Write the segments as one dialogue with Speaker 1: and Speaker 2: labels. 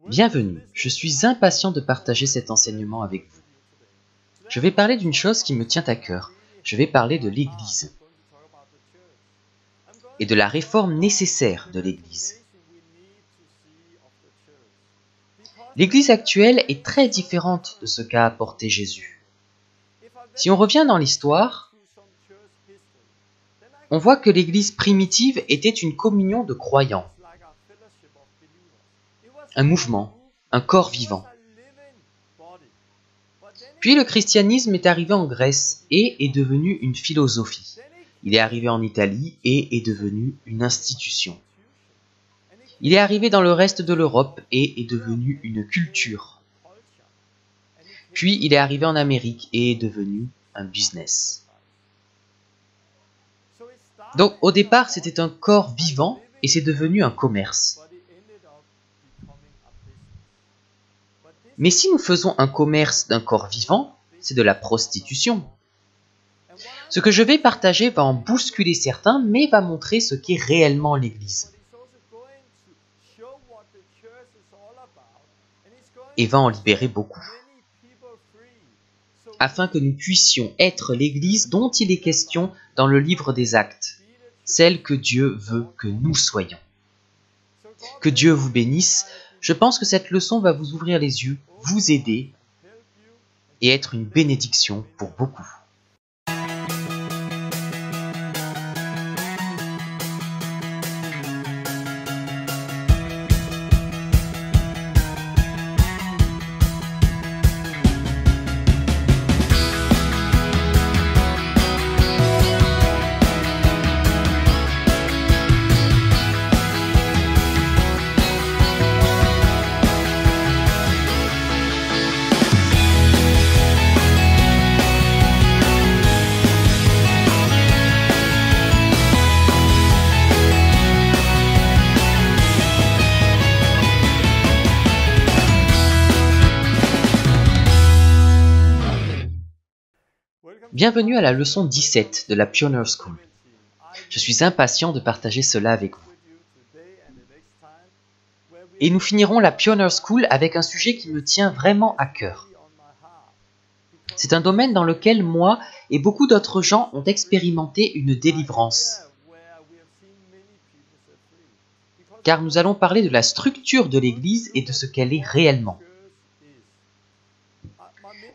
Speaker 1: Bienvenue, je suis impatient de partager cet enseignement avec vous. Je vais parler d'une chose qui me tient à cœur, je vais parler de l'Église et de la réforme nécessaire de l'Église. L'Église actuelle est très différente de ce qu'a apporté Jésus. Si on revient dans l'histoire, on voit que l'Église primitive était une communion de croyants, un mouvement, un corps vivant. Puis le christianisme est arrivé en Grèce et est devenu une philosophie. Il est arrivé en Italie et est devenu une institution. Il est arrivé dans le reste de l'Europe et est devenu une culture. Puis il est arrivé en Amérique et est devenu un business. Donc au départ, c'était un corps vivant et c'est devenu un commerce. Mais si nous faisons un commerce d'un corps vivant, c'est de la prostitution. Ce que je vais partager va en bousculer certains, mais va montrer ce qu'est réellement l'Église. Et va en libérer beaucoup. Afin que nous puissions être l'Église dont il est question dans le livre des Actes, celle que Dieu veut que nous soyons. Que Dieu vous bénisse. Je pense que cette leçon va vous ouvrir les yeux, vous aider et être une bénédiction pour beaucoup. Bienvenue à la leçon 17 de la Pioneer School. Je suis impatient de partager cela avec vous. Et nous finirons la Pioneer School avec un sujet qui me tient vraiment à cœur. C'est un domaine dans lequel moi et beaucoup d'autres gens ont expérimenté une délivrance. Car nous allons parler de la structure de l'Église et de ce qu'elle est réellement.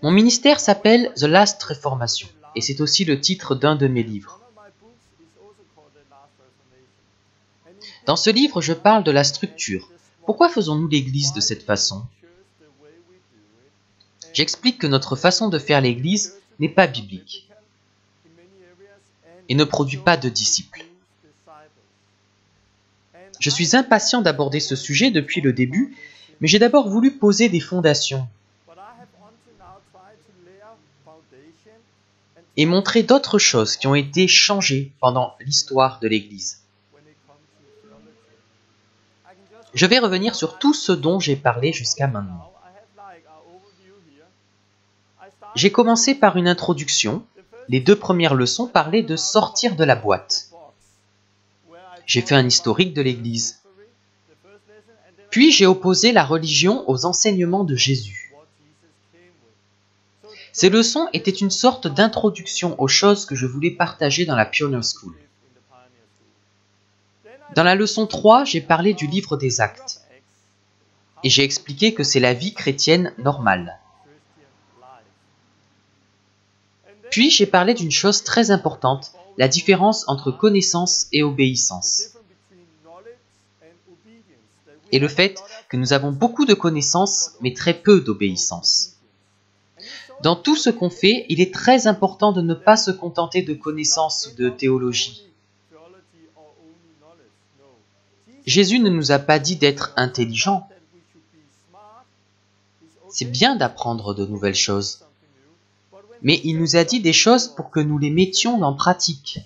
Speaker 1: Mon ministère s'appelle The Last Reformation et c'est aussi le titre d'un de mes livres. Dans ce livre, je parle de la structure. Pourquoi faisons-nous l'Église de cette façon? J'explique que notre façon de faire l'Église n'est pas biblique et ne produit pas de disciples. Je suis impatient d'aborder ce sujet depuis le début, mais j'ai d'abord voulu poser des fondations et montrer d'autres choses qui ont été changées pendant l'histoire de l'Église. Je vais revenir sur tout ce dont j'ai parlé jusqu'à maintenant. J'ai commencé par une introduction. Les 2 premières leçons parlaient de sortir de la boîte. J'ai fait un historique de l'Église. Puis j'ai opposé la religion aux enseignements de Jésus. Ces leçons étaient une sorte d'introduction aux choses que je voulais partager dans la Pioneer School. Dans la leçon 3, j'ai parlé du livre des Actes. Et j'ai expliqué que c'est la vie chrétienne normale. Puis j'ai parlé d'une chose très importante, la différence entre connaissance et obéissance. Et le fait que nous avons beaucoup de connaissances, mais très peu d'obéissance. Dans tout ce qu'on fait, il est très important de ne pas se contenter de connaissances ou de théologie. Jésus ne nous a pas dit d'être intelligents. C'est bien d'apprendre de nouvelles choses. Mais il nous a dit des choses pour que nous les mettions en pratique.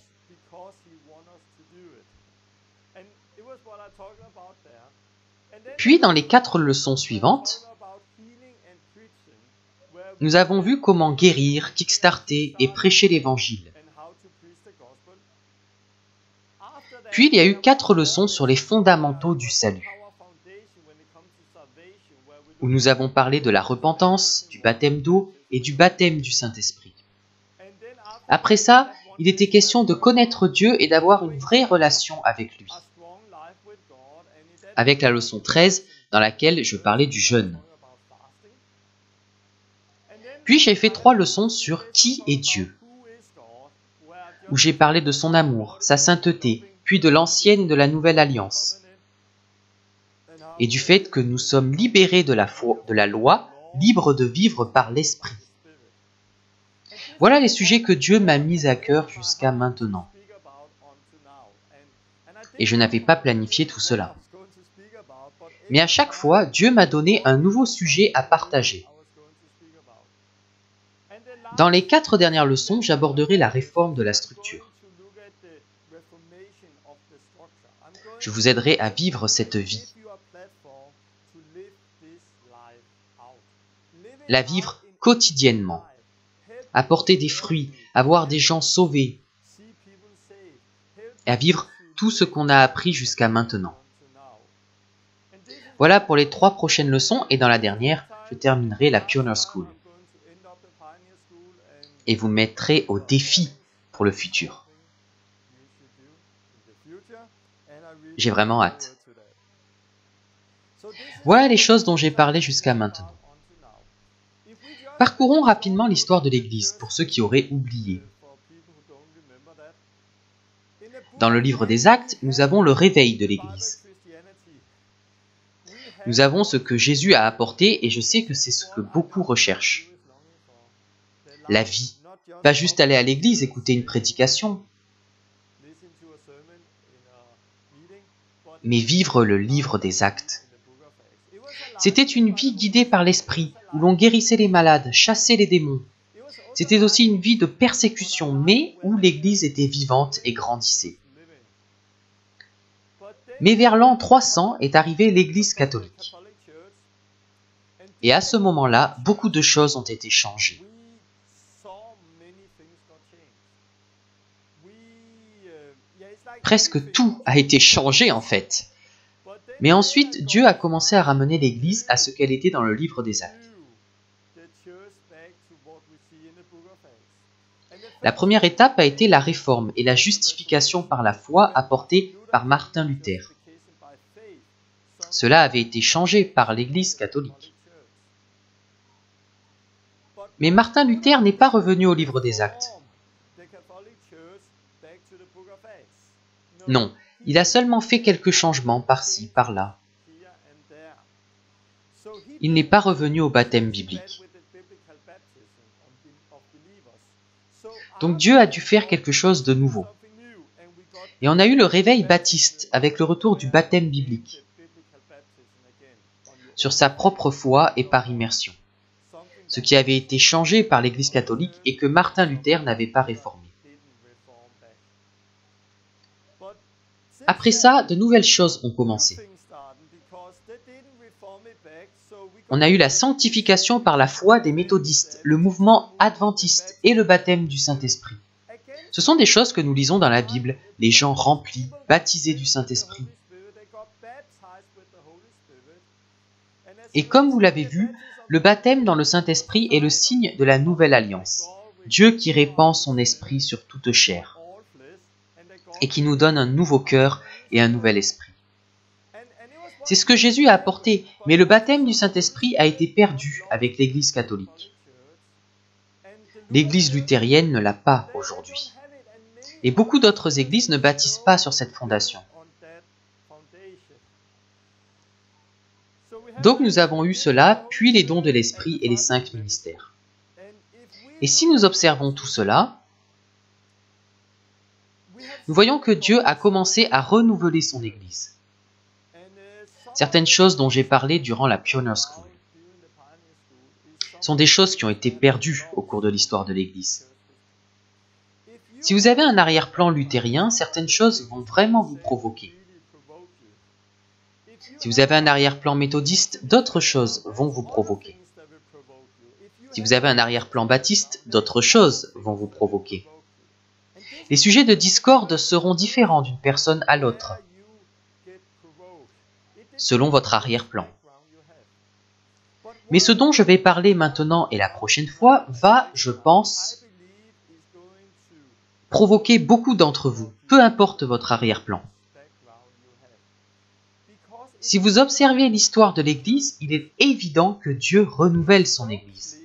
Speaker 1: Puis dans les 4 leçons suivantes, nous avons vu comment guérir, kickstarter et prêcher l'Évangile. Puis il y a eu 4 leçons sur les fondamentaux du salut. où nous avons parlé de la repentance, du baptême d'eau et du baptême du Saint-Esprit. Après ça, il était question de connaître Dieu et d'avoir une vraie relation avec lui. Avec la leçon 13, dans laquelle je parlais du jeûne. Puis j'ai fait 3 leçons sur qui est Dieu, où j'ai parlé de son amour, sa sainteté, puis de l'ancienne et de la nouvelle alliance, et du fait que nous sommes libérés de la loi, libres de vivre par l'Esprit. Voilà les sujets que Dieu m'a mis à cœur jusqu'à maintenant. Et je n'avais pas planifié tout cela. Mais à chaque fois, Dieu m'a donné un nouveau sujet à partager. Dans les 4 dernières leçons, j'aborderai la réforme de la structure. Je vous aiderai à vivre cette vie. La vivre quotidiennement. Apporter des fruits, avoir des gens sauvés. Et à vivre tout ce qu'on a appris jusqu'à maintenant. Voilà pour les 3 prochaines leçons et dans la dernière, je terminerai la Pioneer School. Et vous mettrez au défi pour le futur. J'ai vraiment hâte. Voilà les choses dont j'ai parlé jusqu'à maintenant. Parcourons rapidement l'histoire de l'Église pour ceux qui auraient oublié. Dans le livre des Actes, nous avons le réveil de l'Église. Nous avons ce que Jésus a apporté et je sais que c'est ce que beaucoup recherchent. La vie. Pas juste aller à l'église, écouter une prédication, mais vivre le livre des Actes. C'était une vie guidée par l'Esprit, où l'on guérissait les malades, chassait les démons. C'était aussi une vie de persécution, mais où l'Église était vivante et grandissait. Mais vers l'an 300 est arrivée l'Église catholique. Et à ce moment-là, beaucoup de choses ont été changées. Presque tout a été changé en fait. Mais ensuite, Dieu a commencé à ramener l'Église à ce qu'elle était dans le livre des Actes. La première étape a été la réforme et la justification par la foi apportée par Martin Luther. Cela avait été changé par l'Église catholique. Mais Martin Luther n'est pas revenu au livre des Actes. Non, il a seulement fait quelques changements par-ci, par-là. Il n'est pas revenu au baptême biblique. Donc Dieu a dû faire quelque chose de nouveau. Et on a eu le réveil baptiste avec le retour du baptême biblique, sur sa propre foi et par immersion. Ce qui avait été changé par l'Église catholique et que Martin Luther n'avait pas réformé. Après ça, de nouvelles choses ont commencé. On a eu la sanctification par la foi des méthodistes, le mouvement adventiste et le baptême du Saint-Esprit. Ce sont des choses que nous lisons dans la Bible, les gens remplis, baptisés du Saint-Esprit. Et comme vous l'avez vu, le baptême dans le Saint-Esprit est le signe de la nouvelle alliance. Dieu qui répand son esprit sur toute chair et qui nous donne un nouveau cœur et un nouvel esprit. C'est ce que Jésus a apporté, mais le baptême du Saint-Esprit a été perdu avec l'Église catholique. L'Église luthérienne ne l'a pas aujourd'hui. Et beaucoup d'autres églises ne baptisent pas sur cette fondation. Donc nous avons eu cela, puis les dons de l'Esprit et les 5 ministères. Et si nous observons tout cela, nous voyons que Dieu a commencé à renouveler son Église. Certaines choses dont j'ai parlé durant la Pioneer School sont des choses qui ont été perdues au cours de l'histoire de l'Église. Si vous avez un arrière-plan luthérien, certaines choses vont vraiment vous provoquer. Si vous avez un arrière-plan méthodiste, d'autres choses vont vous provoquer. Si vous avez un arrière-plan baptiste, d'autres choses vont vous provoquer. Les sujets de discorde seront différents d'une personne à l'autre, selon votre arrière-plan. Mais ce dont je vais parler maintenant et la prochaine fois va, je pense, provoquer beaucoup d'entre vous, peu importe votre arrière-plan. Si vous observez l'histoire de l'Église, il est évident que Dieu renouvelle son Église.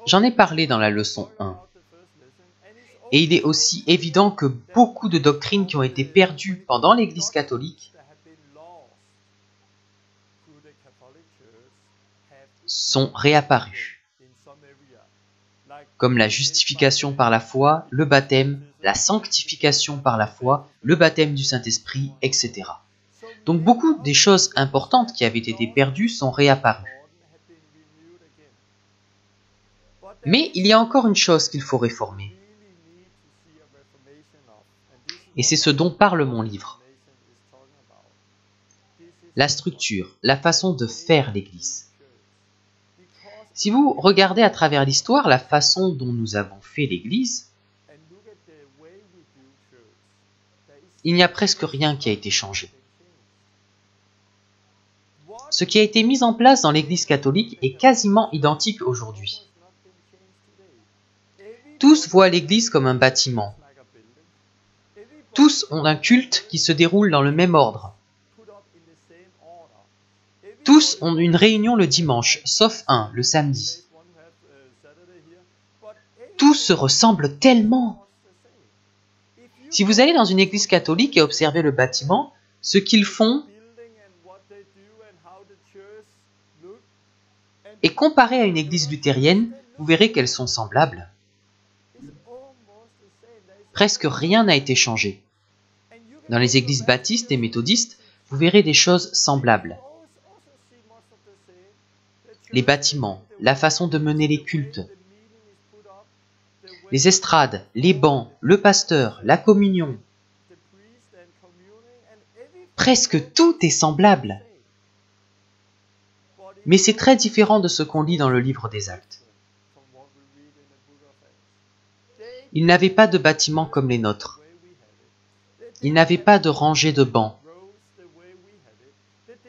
Speaker 1: J'en ai parlé dans la leçon 1. Et il est aussi évident que beaucoup de doctrines qui ont été perdues pendant l'Église catholique sont réapparues, comme la justification par la foi, le baptême, la sanctification par la foi, le baptême du Saint-Esprit, etc. Donc beaucoup des choses importantes qui avaient été perdues sont réapparues. Mais il y a encore une chose qu'il faut réformer. Et c'est ce dont parle mon livre. La structure, la façon de faire l'Église. Si vous regardez à travers l'histoire la façon dont nous avons fait l'Église, il n'y a presque rien qui a été changé. Ce qui a été mis en place dans l'Église catholique est quasiment identique aujourd'hui. Tous voient l'Église comme un bâtiment. Tous ont un culte qui se déroule dans le même ordre. Tous ont une réunion le dimanche, sauf un, le samedi. Tous se ressemblent tellement. Si vous allez dans une église catholique et observez le bâtiment, ce qu'ils font et comparé à une église luthérienne, vous verrez qu'elles sont semblables. Presque rien n'a été changé. Dans les églises baptistes et méthodistes, vous verrez des choses semblables. Les bâtiments, la façon de mener les cultes, les estrades, les bancs, le pasteur, la communion. Presque tout est semblable. Mais c'est très différent de ce qu'on lit dans le livre des Actes. Ils n'avaient pas de bâtiments comme les nôtres. Ils n'avaient pas de rangées de bancs.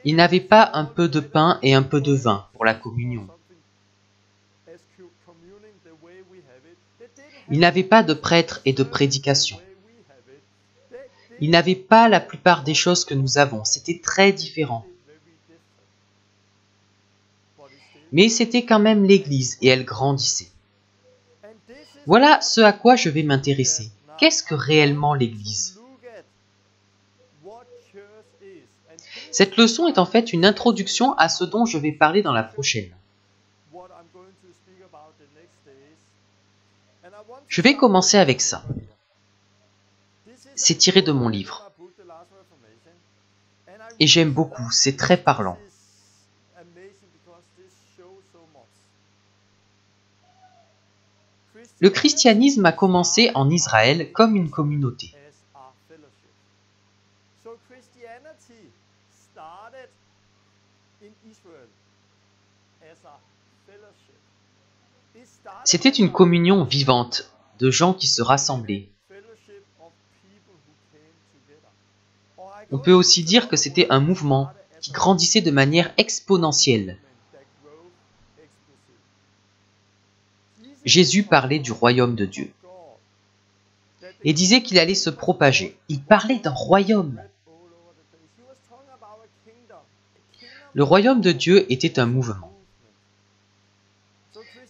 Speaker 1: Ils n'avaient pas un peu de pain et un peu de vin pour la communion. Ils n'avaient pas de prêtres et de prédication. Ils n'avaient pas la plupart des choses que nous avons. C'était très différent. Mais c'était quand même l'Église et elle grandissait. Voilà ce à quoi je vais m'intéresser. Qu'est-ce que réellement l'Église ? Cette leçon est en fait une introduction à ce dont je vais parler dans la prochaine. Je vais commencer avec ça. C'est tiré de mon livre. Et j'aime beaucoup, c'est très parlant. Le christianisme a commencé en Israël comme une communauté. C'était une communion vivante de gens qui se rassemblaient. On peut aussi dire que c'était un mouvement qui grandissait de manière exponentielle. Jésus parlait du royaume de Dieu et disait qu'il allait se propager. Il parlait d'un royaume. Le royaume de Dieu était un mouvement.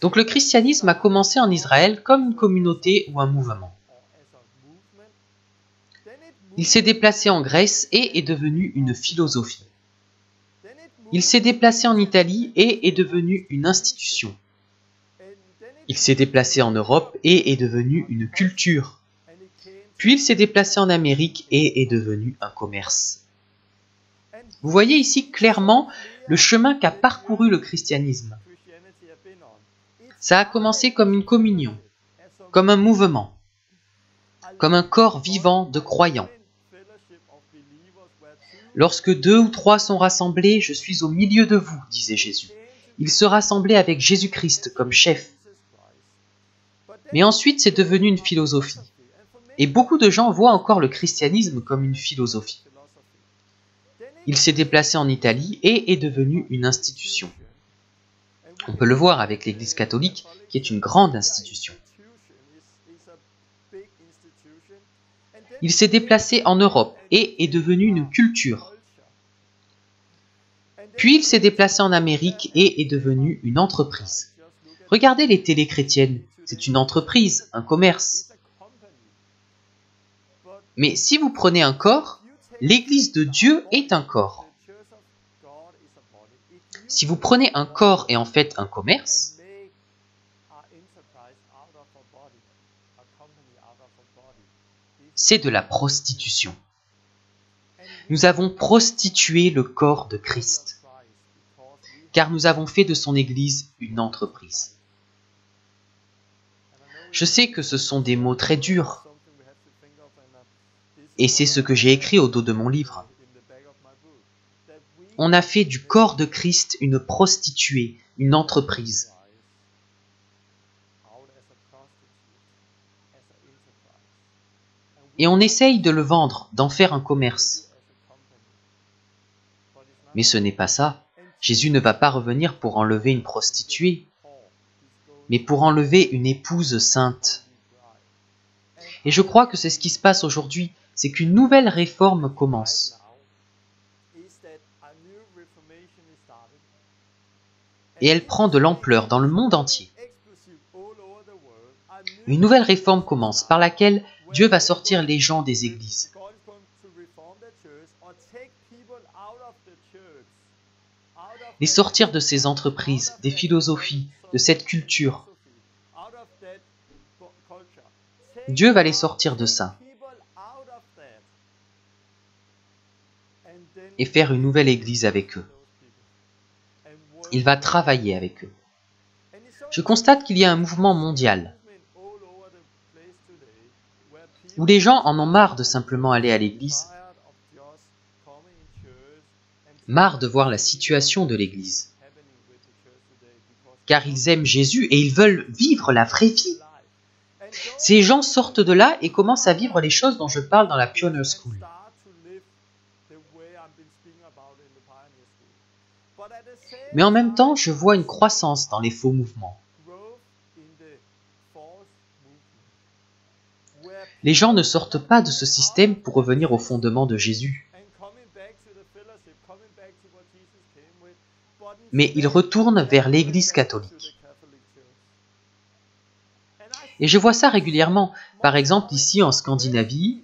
Speaker 1: Donc le christianisme a commencé en Israël comme une communauté ou un mouvement. Il s'est déplacé en Grèce et est devenu une philosophie. Il s'est déplacé en Italie et est devenu une institution. Il s'est déplacé en Europe et est devenu une culture. Puis il s'est déplacé en Amérique et est devenu un commerce. Vous voyez ici clairement le chemin qu'a parcouru le christianisme. Ça a commencé comme une communion, comme un mouvement, comme un corps vivant de croyants. Lorsque 2 ou 3 sont rassemblés, je suis au milieu de vous, disait Jésus. Il se rassemblait avec Jésus-Christ comme chef. Mais ensuite, c'est devenu une philosophie. Et beaucoup de gens voient encore le christianisme comme une philosophie. Il s'est déplacé en Italie et est devenu une institution. On peut le voir avec l'Église catholique, qui est une grande institution. Il s'est déplacé en Europe et est devenu une culture. Puis il s'est déplacé en Amérique et est devenu une entreprise. Regardez les télés chrétiennes, c'est une entreprise, un commerce. Mais si vous prenez un corps, l'Église de Dieu est un corps. Si vous prenez un corps et en faites un commerce, c'est de la prostitution. Nous avons prostitué le corps de Christ, car nous avons fait de son Église une entreprise. Je sais que ce sont des mots très durs, et c'est ce que j'ai écrit au dos de mon livre. On a fait du corps de Christ une prostituée, une entreprise. Et on essaye de le vendre, d'en faire un commerce. Mais ce n'est pas ça. Jésus ne va pas revenir pour enlever une prostituée, mais pour enlever une épouse sainte. Et je crois que c'est ce qui se passe aujourd'hui, c'est qu'une nouvelle réforme commence. Et elle prend de l'ampleur dans le monde entier. Une nouvelle réforme commence par laquelle Dieu va sortir les gens des églises. Les sortir de ces entreprises, des philosophies, de cette culture. Dieu va les sortir de ça. Et faire une nouvelle église avec eux. Il va travailler avec eux. Je constate qu'il y a un mouvement mondial où les gens en ont marre de simplement aller à l'église, marre de voir la situation de l'église, car ils aiment Jésus et ils veulent vivre la vraie vie. Ces gens sortent de là et commencent à vivre les choses dont je parle dans la Pioneer School. Mais en même temps, je vois une croissance dans les faux mouvements. Les gens ne sortent pas de ce système pour revenir au fondement de Jésus. Mais ils retournent vers l'Église catholique. Et je vois ça régulièrement. Par exemple, ici en Scandinavie,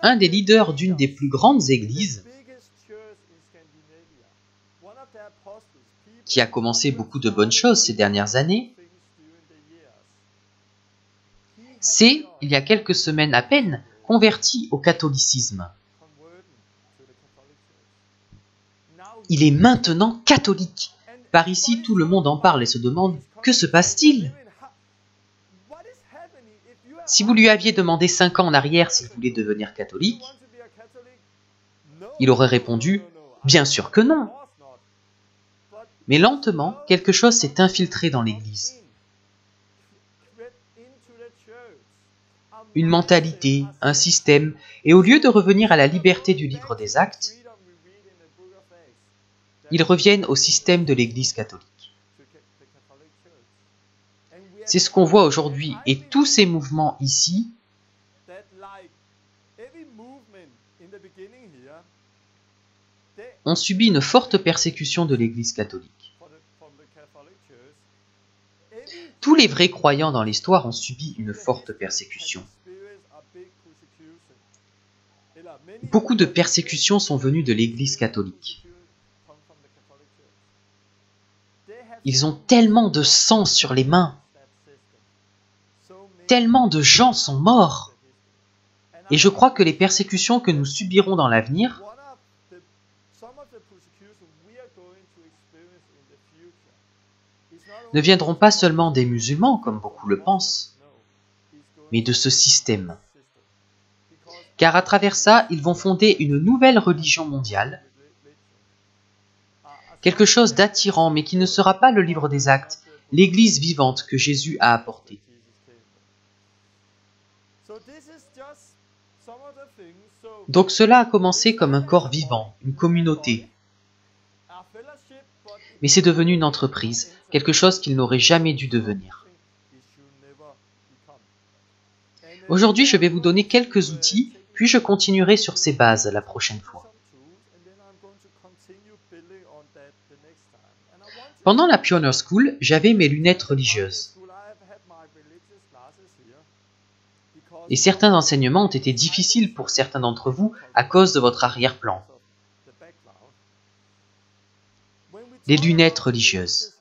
Speaker 1: un des leaders d'une des plus grandes églises, qui a commencé beaucoup de bonnes choses ces dernières années, s'est, il y a quelques semaines à peine, converti au catholicisme. Il est maintenant catholique. Par ici, tout le monde en parle et se demande « Que se passe-t-il » Si vous lui aviez demandé 5 ans en arrière s'il voulait devenir catholique, il aurait répondu « Bien sûr que non ». Mais lentement, quelque chose s'est infiltré dans l'Église. Une mentalité, un système, et au lieu de revenir à la liberté du livre des Actes, ils reviennent au système de l'Église catholique. C'est ce qu'on voit aujourd'hui, et tous ces mouvements ici ont subi une forte persécution de l'Église catholique. Tous les vrais croyants dans l'histoire ont subi une forte persécution. Beaucoup de persécutions sont venues de l'Église catholique. Ils ont tellement de sang sur les mains. Tellement de gens sont morts. Et je crois que les persécutions que nous subirons dans l'avenir ne viendront pas seulement des musulmans, comme beaucoup le pensent, mais de ce système. Car à travers ça, ils vont fonder une nouvelle religion mondiale, quelque chose d'attirant, mais qui ne sera pas le livre des Actes, l'Église vivante que Jésus a apportée. Donc cela a commencé comme un corps vivant, une communauté. Mais c'est devenu une entreprise, quelque chose qu'il n'aurait jamais dû devenir. Aujourd'hui, je vais vous donner quelques outils, puis je continuerai sur ces bases la prochaine fois. Pendant la Pioneer School, j'avais mes lunettes religieuses. Et certains enseignements ont été difficiles pour certains d'entre vous à cause de votre arrière-plan. Les lunettes religieuses.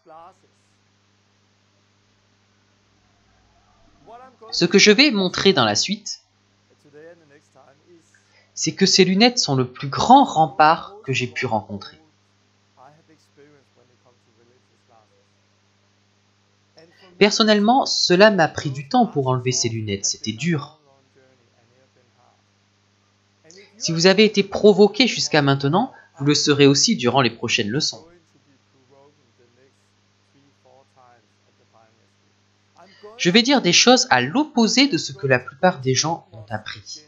Speaker 1: Ce que je vais montrer dans la suite, c'est que ces lunettes sont le plus grand rempart que j'ai pu rencontrer. Personnellement, cela m'a pris du temps pour enlever ces lunettes, c'était dur. Si vous avez été provoqué jusqu'à maintenant, vous le serez aussi durant les prochaines leçons. Je vais dire des choses à l'opposé de ce que la plupart des gens ont appris.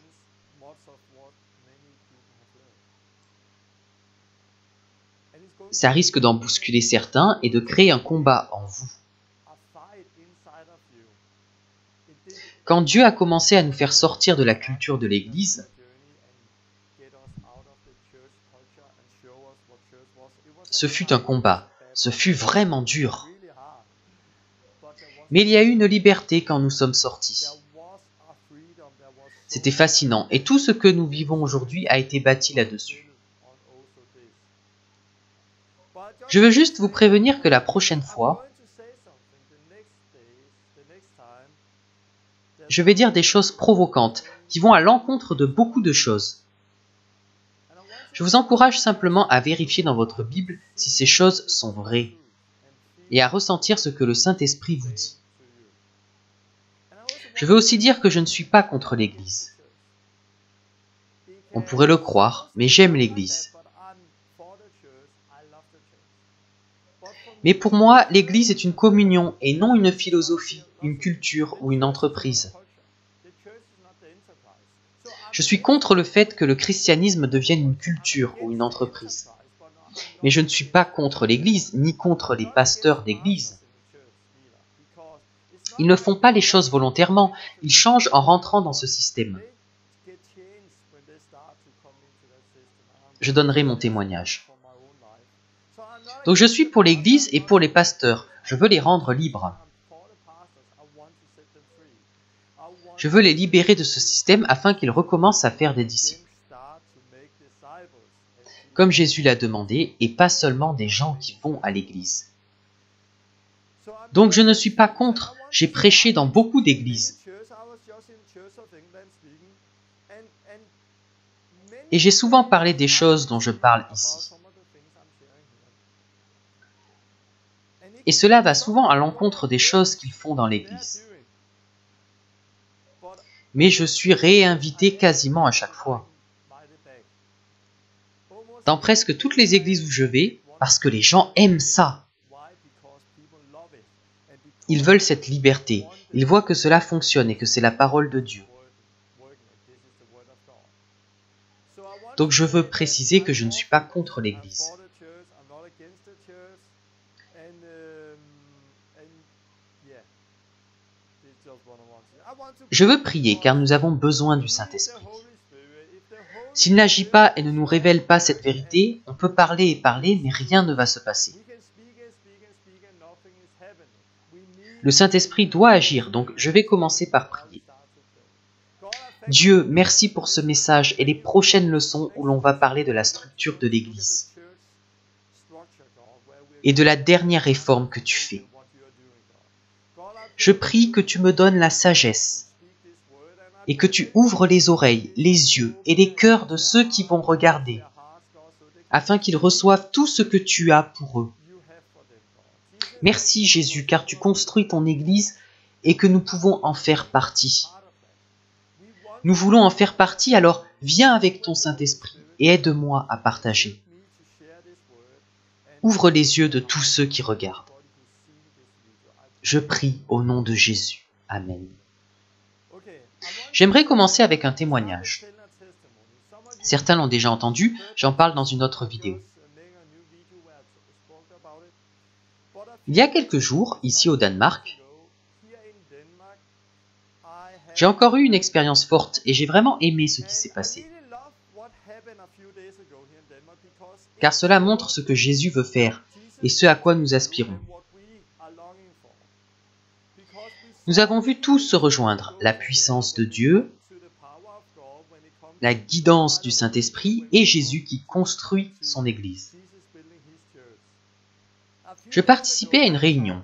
Speaker 1: Ça risque d'en bousculer certains et de créer un combat en vous. Quand Dieu a commencé à nous faire sortir de la culture de l'Église, ce fut un combat, ce fut vraiment dur. Mais il y a eu une liberté quand nous sommes sortis. C'était fascinant et tout ce que nous vivons aujourd'hui a été bâti là-dessus. Je veux juste vous prévenir que la prochaine fois, je vais dire des choses provocantes qui vont à l'encontre de beaucoup de choses. Je vous encourage simplement à vérifier dans votre Bible si ces choses sont vraies et à ressentir ce que le Saint-Esprit vous dit. Je veux aussi dire que je ne suis pas contre l'Église. On pourrait le croire, mais j'aime l'Église. Mais pour moi, l'Église est une communion et non une philosophie, une culture ou une entreprise. Je suis contre le fait que le christianisme devienne une culture ou une entreprise. Mais je ne suis pas contre l'Église, ni contre les pasteurs d'Église. Ils ne font pas les choses volontairement, ils changent en rentrant dans ce système. Je donnerai mon témoignage. Donc je suis pour l'Église et pour les pasteurs, je veux les rendre libres. Je veux les libérer de ce système afin qu'ils recommencent à faire des disciples. Comme Jésus l'a demandé, et pas seulement des gens qui vont à l'église. Donc je ne suis pas contre, j'ai prêché dans beaucoup d'églises. Et j'ai souvent parlé des choses dont je parle ici. Et cela va souvent à l'encontre des choses qu'ils font dans l'église. Mais je suis réinvité quasiment à chaque fois. Dans presque toutes les églises où je vais, parce que les gens aiment ça. Ils veulent cette liberté. Ils voient que cela fonctionne et que c'est la parole de Dieu. Donc je veux préciser que je ne suis pas contre l'Église. Je veux prier car nous avons besoin du Saint-Esprit. S'il n'agit pas et ne nous révèle pas cette vérité, on peut parler et parler, mais rien ne va se passer. Le Saint-Esprit doit agir, donc je vais commencer par prier. Dieu, merci pour ce message et les prochaines leçons où l'on va parler de la structure de l'Église et de la dernière réforme que tu fais. Je prie que tu me donnes la sagesse et que tu ouvres les oreilles, les yeux et les cœurs de ceux qui vont regarder, afin qu'ils reçoivent tout ce que tu as pour eux. Merci Jésus, car tu construis ton Église et que nous pouvons en faire partie. Nous voulons en faire partie, alors viens avec ton Saint-Esprit et aide-moi à partager. Ouvre les yeux de tous ceux qui regardent. Je prie au nom de Jésus. Amen. J'aimerais commencer avec un témoignage. Certains l'ont déjà entendu, j'en parle dans une autre vidéo. Il y a quelques jours, ici au Danemark, j'ai encore eu une expérience forte et j'ai vraiment aimé ce qui s'est passé. Car cela montre ce que Jésus veut faire et ce à quoi nous aspirons. Nous avons vu tous se rejoindre, la puissance de Dieu, la guidance du Saint-Esprit et Jésus qui construit son Église. Je participais à une réunion.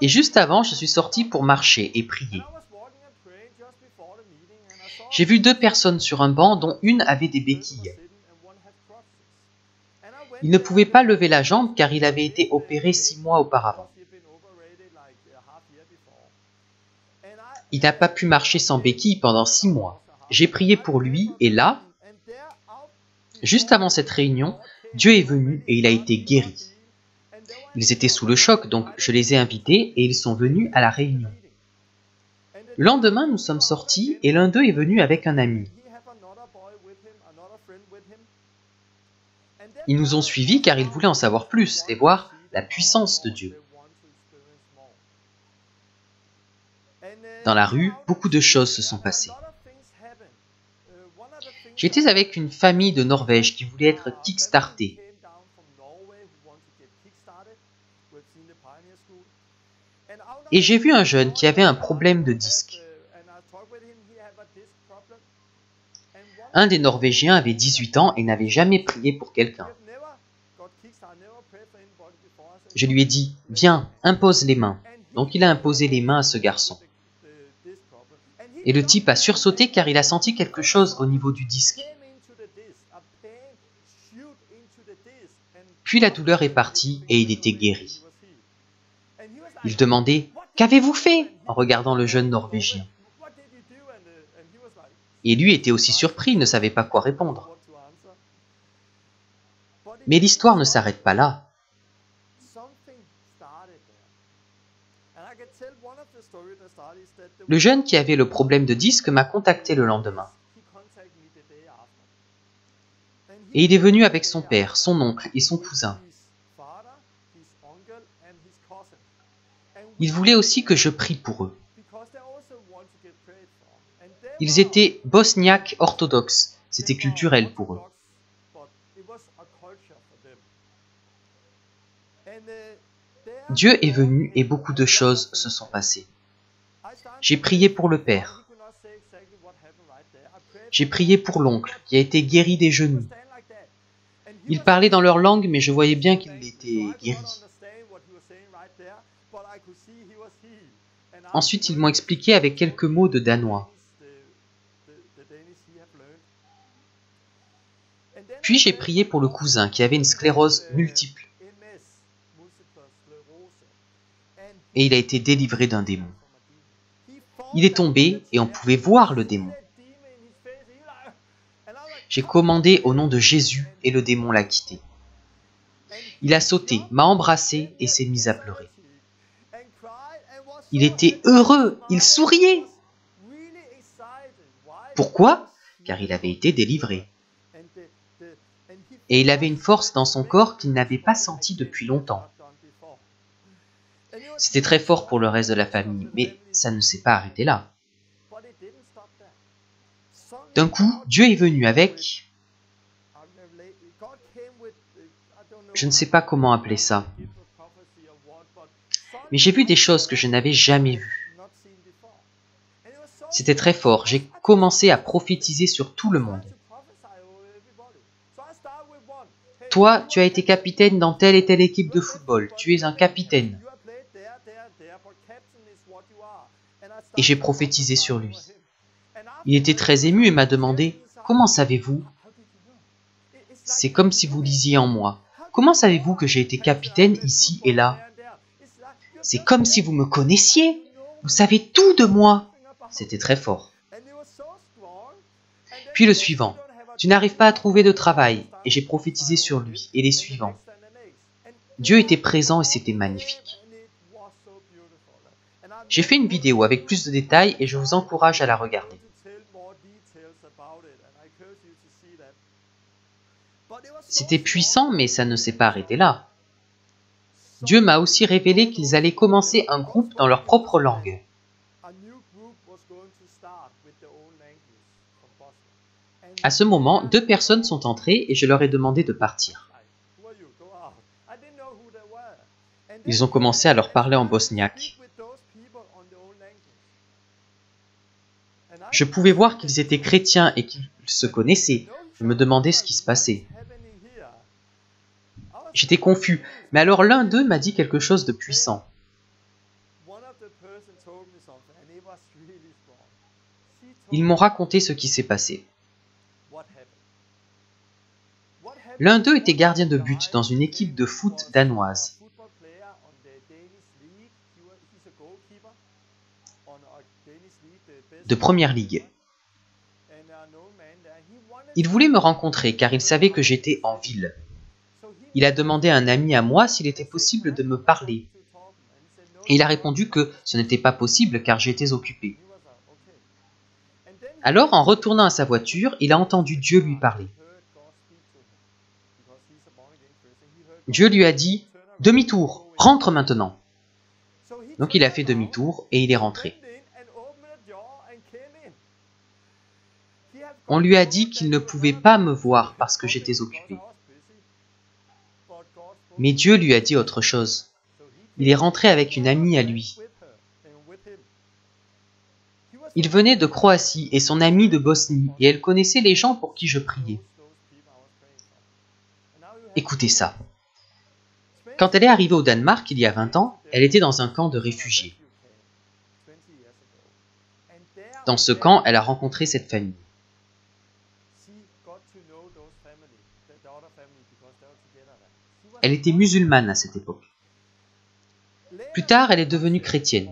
Speaker 1: Et juste avant, je suis sorti pour marcher et prier. J'ai vu 2 personnes sur un banc dont une avait des béquilles. Il ne pouvait pas lever la jambe car il avait été opéré 6 mois auparavant. Il n'a pas pu marcher sans béquille pendant 6 mois. J'ai prié pour lui et là, juste avant cette réunion, Dieu est venu et il a été guéri. Ils étaient sous le choc, donc je les ai invités et ils sont venus à la réunion. Le lendemain, nous sommes sortis et l'un d'eux est venu avec un ami. Ils nous ont suivis car ils voulaient en savoir plus et voir la puissance de Dieu. Dans la rue, beaucoup de choses se sont passées. J'étais avec une famille de Norvège qui voulait être kickstartée. Et j'ai vu un jeune qui avait un problème de disque. Un des Norvégiens avait 18 ans et n'avait jamais prié pour quelqu'un. Je lui ai dit, « Viens, impose les mains. » Donc il a imposé les mains à ce garçon. Et le type a sursauté car il a senti quelque chose au niveau du disque. Puis la douleur est partie et il était guéri. Il demandait « Qu'avez-vous fait ?» en regardant le jeune Norvégien. Et lui était aussi surpris, il ne savait pas quoi répondre. Mais l'histoire ne s'arrête pas là. Le jeune qui avait le problème de disque m'a contacté le lendemain. Et il est venu avec son père, son oncle et son cousin. Il voulait aussi que je prie pour eux. Ils étaient bosniaques orthodoxes, c'était culturel pour eux. Dieu est venu et beaucoup de choses se sont passées. J'ai prié pour le père. J'ai prié pour l'oncle qui a été guéri des genoux. Ils parlaient dans leur langue, mais je voyais bien qu'il était guéri. Ensuite, ils m'ont expliqué avec quelques mots de danois. Puis j'ai prié pour le cousin qui avait une sclérose multiple. Et il a été délivré d'un démon. Il est tombé et on pouvait voir le démon. J'ai commandé au nom de Jésus et le démon l'a quitté. Il a sauté, m'a embrassé et s'est mis à pleurer. Il était heureux, il souriait. Pourquoi? Car il avait été délivré. Et il avait une force dans son corps qu'il n'avait pas sentie depuis longtemps. C'était très fort pour le reste de la famille, mais ça ne s'est pas arrêté là. D'un coup, Dieu est venu avec... Je ne sais pas comment appeler ça. Mais j'ai vu des choses que je n'avais jamais vues. C'était très fort. J'ai commencé à prophétiser sur tout le monde. Toi, tu as été capitaine dans telle et telle équipe de football. Tu es un capitaine. Et j'ai prophétisé sur lui. Il était très ému et m'a demandé « Comment savez-vous » C'est comme si vous lisiez en moi. Comment savez-vous que j'ai été capitaine ici et là? C'est comme si vous me connaissiez. Vous savez tout de moi. C'était très fort. Puis le suivant. Tu n'arrives pas à trouver de travail. Et j'ai prophétisé sur lui et les suivants. Dieu était présent et c'était magnifique. J'ai fait une vidéo avec plus de détails et je vous encourage à la regarder. C'était puissant, mais ça ne s'est pas arrêté là. Dieu m'a aussi révélé qu'ils allaient commencer un groupe dans leur propre langue. À ce moment, 2 personnes sont entrées et je leur ai demandé de partir. Ils ont commencé à leur parler en bosniaque. Je pouvais voir qu'ils étaient chrétiens et qu'ils se connaissaient. Je me demandais ce qui se passait. J'étais confus, mais alors l'un d'eux m'a dit quelque chose de puissant. Ils m'ont raconté ce qui s'est passé. L'un d'eux était gardien de but dans une équipe de foot danoise. De première ligue. Il voulait me rencontrer car il savait que j'étais en ville. Il a demandé à un ami à moi s'il était possible de me parler. Et il a répondu que ce n'était pas possible car j'étais occupé. Alors, en retournant à sa voiture, il a entendu Dieu lui parler. Dieu lui a dit « Demi-tour, rentre maintenant !» Donc il a fait demi-tour et il est rentré. On lui a dit qu'il ne pouvait pas me voir parce que j'étais occupé. Mais Dieu lui a dit autre chose. Il est rentré avec une amie à lui. Il venait de Croatie et son amie de Bosnie, et elle connaissait les gens pour qui je priais. Écoutez ça. Quand elle est arrivée au Danemark il y a 20 ans, elle était dans un camp de réfugiés. Dans ce camp, elle a rencontré cette famille. Elle était musulmane à cette époque. Plus tard, elle est devenue chrétienne.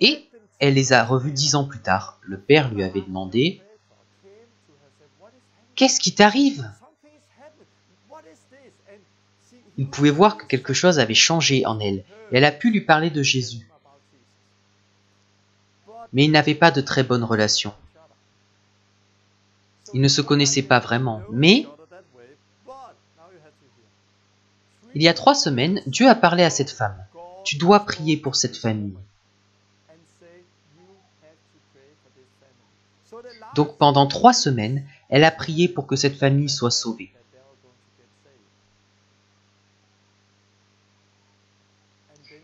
Speaker 1: Et elle les a revus 10 ans plus tard. Le père lui avait demandé « Qu'est-ce qui t'arrive ?» Il pouvait voir que quelque chose avait changé en elle, et elle a pu lui parler de Jésus. Mais ils n'avaient pas de très bonnes relations. Ils ne se connaissaient pas vraiment, mais il y a 3 semaines, Dieu a parlé à cette femme. Tu dois prier pour cette famille. Donc pendant 3 semaines, elle a prié pour que cette famille soit sauvée.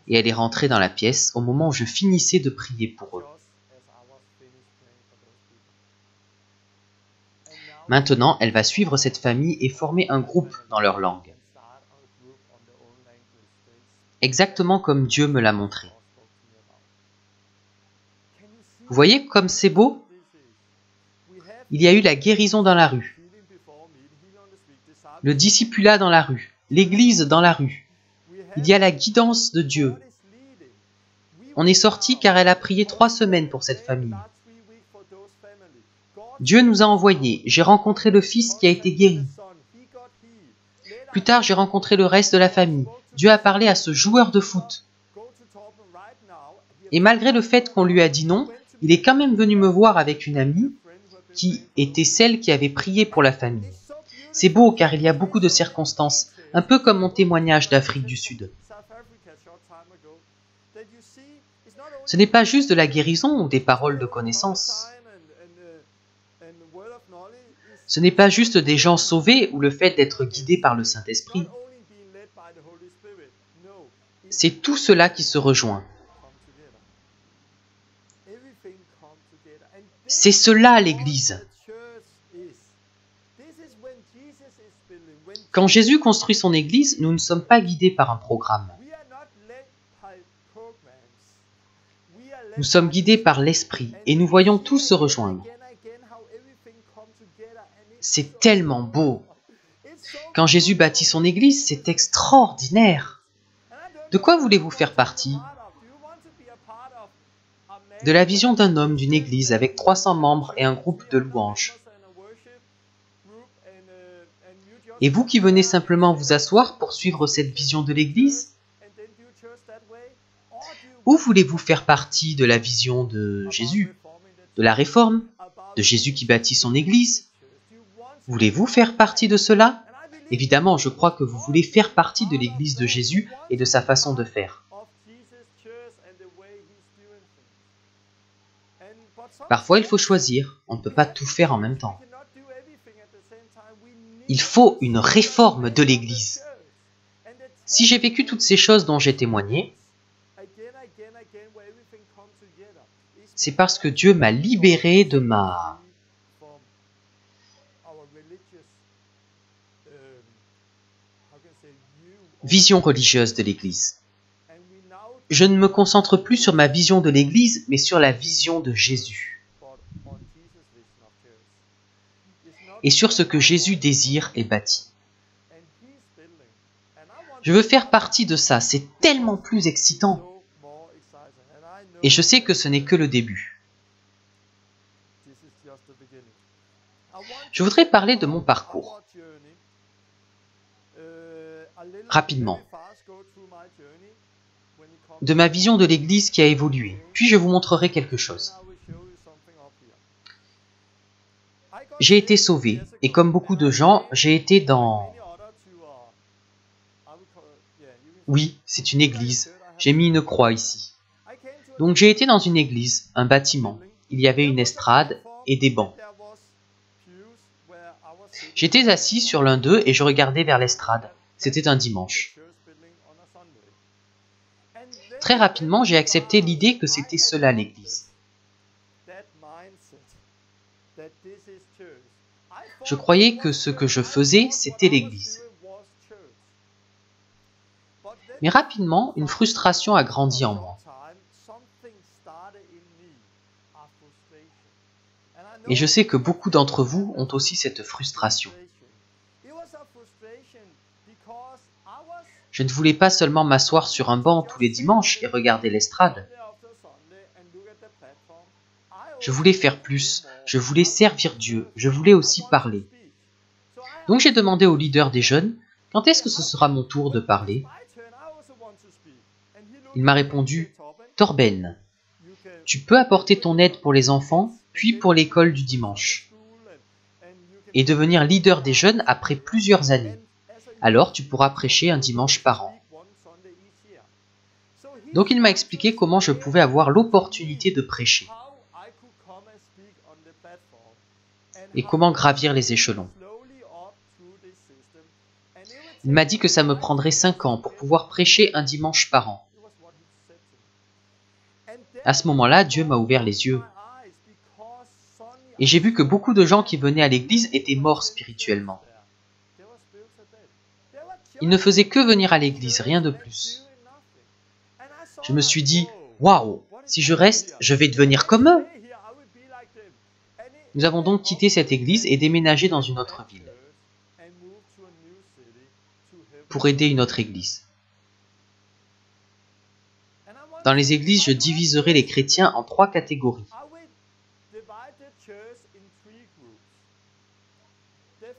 Speaker 1: Et elle est rentrée dans la pièce au moment où je finissais de prier pour eux. Maintenant, elle va suivre cette famille et former un groupe dans leur langue. Exactement comme Dieu me l'a montré. Vous voyez comme c'est beau? Il y a eu la guérison dans la rue, le discipulat dans la rue, l'église dans la rue. Il y a la guidance de Dieu. On est sorti car elle a prié 3 semaines pour cette famille. Dieu nous a envoyés. J'ai rencontré le fils qui a été guéri. Plus tard, j'ai rencontré le reste de la famille. Dieu a parlé à ce joueur de foot. Et malgré le fait qu'on lui a dit non, il est quand même venu me voir avec une amie qui était celle qui avait prié pour la famille. C'est beau car il y a beaucoup de circonstances, un peu comme mon témoignage d'Afrique du Sud. Ce n'est pas juste de la guérison ou des paroles de connaissance. Ce n'est pas juste des gens sauvés ou le fait d'être guidés par le Saint-Esprit. C'est tout cela qui se rejoint. C'est cela l'Église. Quand Jésus construit son Église, nous ne sommes pas guidés par un programme. Nous sommes guidés par l'Esprit et nous voyons tout se rejoindre. C'est tellement beau. Quand Jésus bâtit son Église, c'est extraordinaire. De quoi voulez-vous faire partie? De la vision d'un homme d'une Église avec 300 membres et un groupe de louanges. Et vous qui venez simplement vous asseoir pour suivre cette vision de l'Église? Ou voulez-vous faire partie de la vision de Jésus, de la réforme, de Jésus qui bâtit son Église? Voulez-vous faire partie de cela? Évidemment, je crois que vous voulez faire partie de l'Église de Jésus et de sa façon de faire. Parfois, il faut choisir. On ne peut pas tout faire en même temps. Il faut une réforme de l'Église. Si j'ai vécu toutes ces choses dont j'ai témoigné, c'est parce que Dieu m'a libéré de ma vision religieuse de l'Église. Je ne me concentre plus sur ma vision de l'Église, mais sur la vision de Jésus. Et sur ce que Jésus désire et bâtit. Je veux faire partie de ça, c'est tellement plus excitant. Et je sais que ce n'est que le début. Je voudrais parler de mon parcours. Rapidement. De ma vision de l'Église qui a évolué. Puis je vous montrerai quelque chose. J'ai été sauvé, et comme beaucoup de gens, j'ai été dans... Oui, c'est une église. J'ai mis une croix ici. Donc j'ai été dans une église, un bâtiment. Il y avait une estrade et des bancs. J'étais assis sur l'un d'eux et je regardais vers l'estrade. C'était un dimanche. Très rapidement, j'ai accepté l'idée que c'était cela l'église. Je croyais que ce que je faisais, c'était l'église. Mais rapidement, une frustration a grandi en moi. Et je sais que beaucoup d'entre vous ont aussi cette frustration. Je ne voulais pas seulement m'asseoir sur un banc tous les dimanches et regarder l'estrade. Je voulais faire plus, je voulais servir Dieu, je voulais aussi parler. Donc j'ai demandé au leader des jeunes, quand est-ce que ce sera mon tour de parler? Il m'a répondu, Torben, tu peux apporter ton aide pour les enfants, puis pour l'école du dimanche, et devenir leader des jeunes après plusieurs années. Alors tu pourras prêcher un dimanche par an. Donc il m'a expliqué comment je pouvais avoir l'opportunité de prêcher, et comment gravir les échelons. Il m'a dit que ça me prendrait 5 ans pour pouvoir prêcher un dimanche par an. À ce moment-là, Dieu m'a ouvert les yeux. Et j'ai vu que beaucoup de gens qui venaient à l'église étaient morts spirituellement. Ils ne faisaient que venir à l'église, rien de plus. Je me suis dit, waouh, si je reste, je vais devenir comme eux. Nous avons donc quitté cette église et déménagé dans une autre ville pour aider une autre église. Dans les églises, je diviserai les chrétiens en 3 catégories.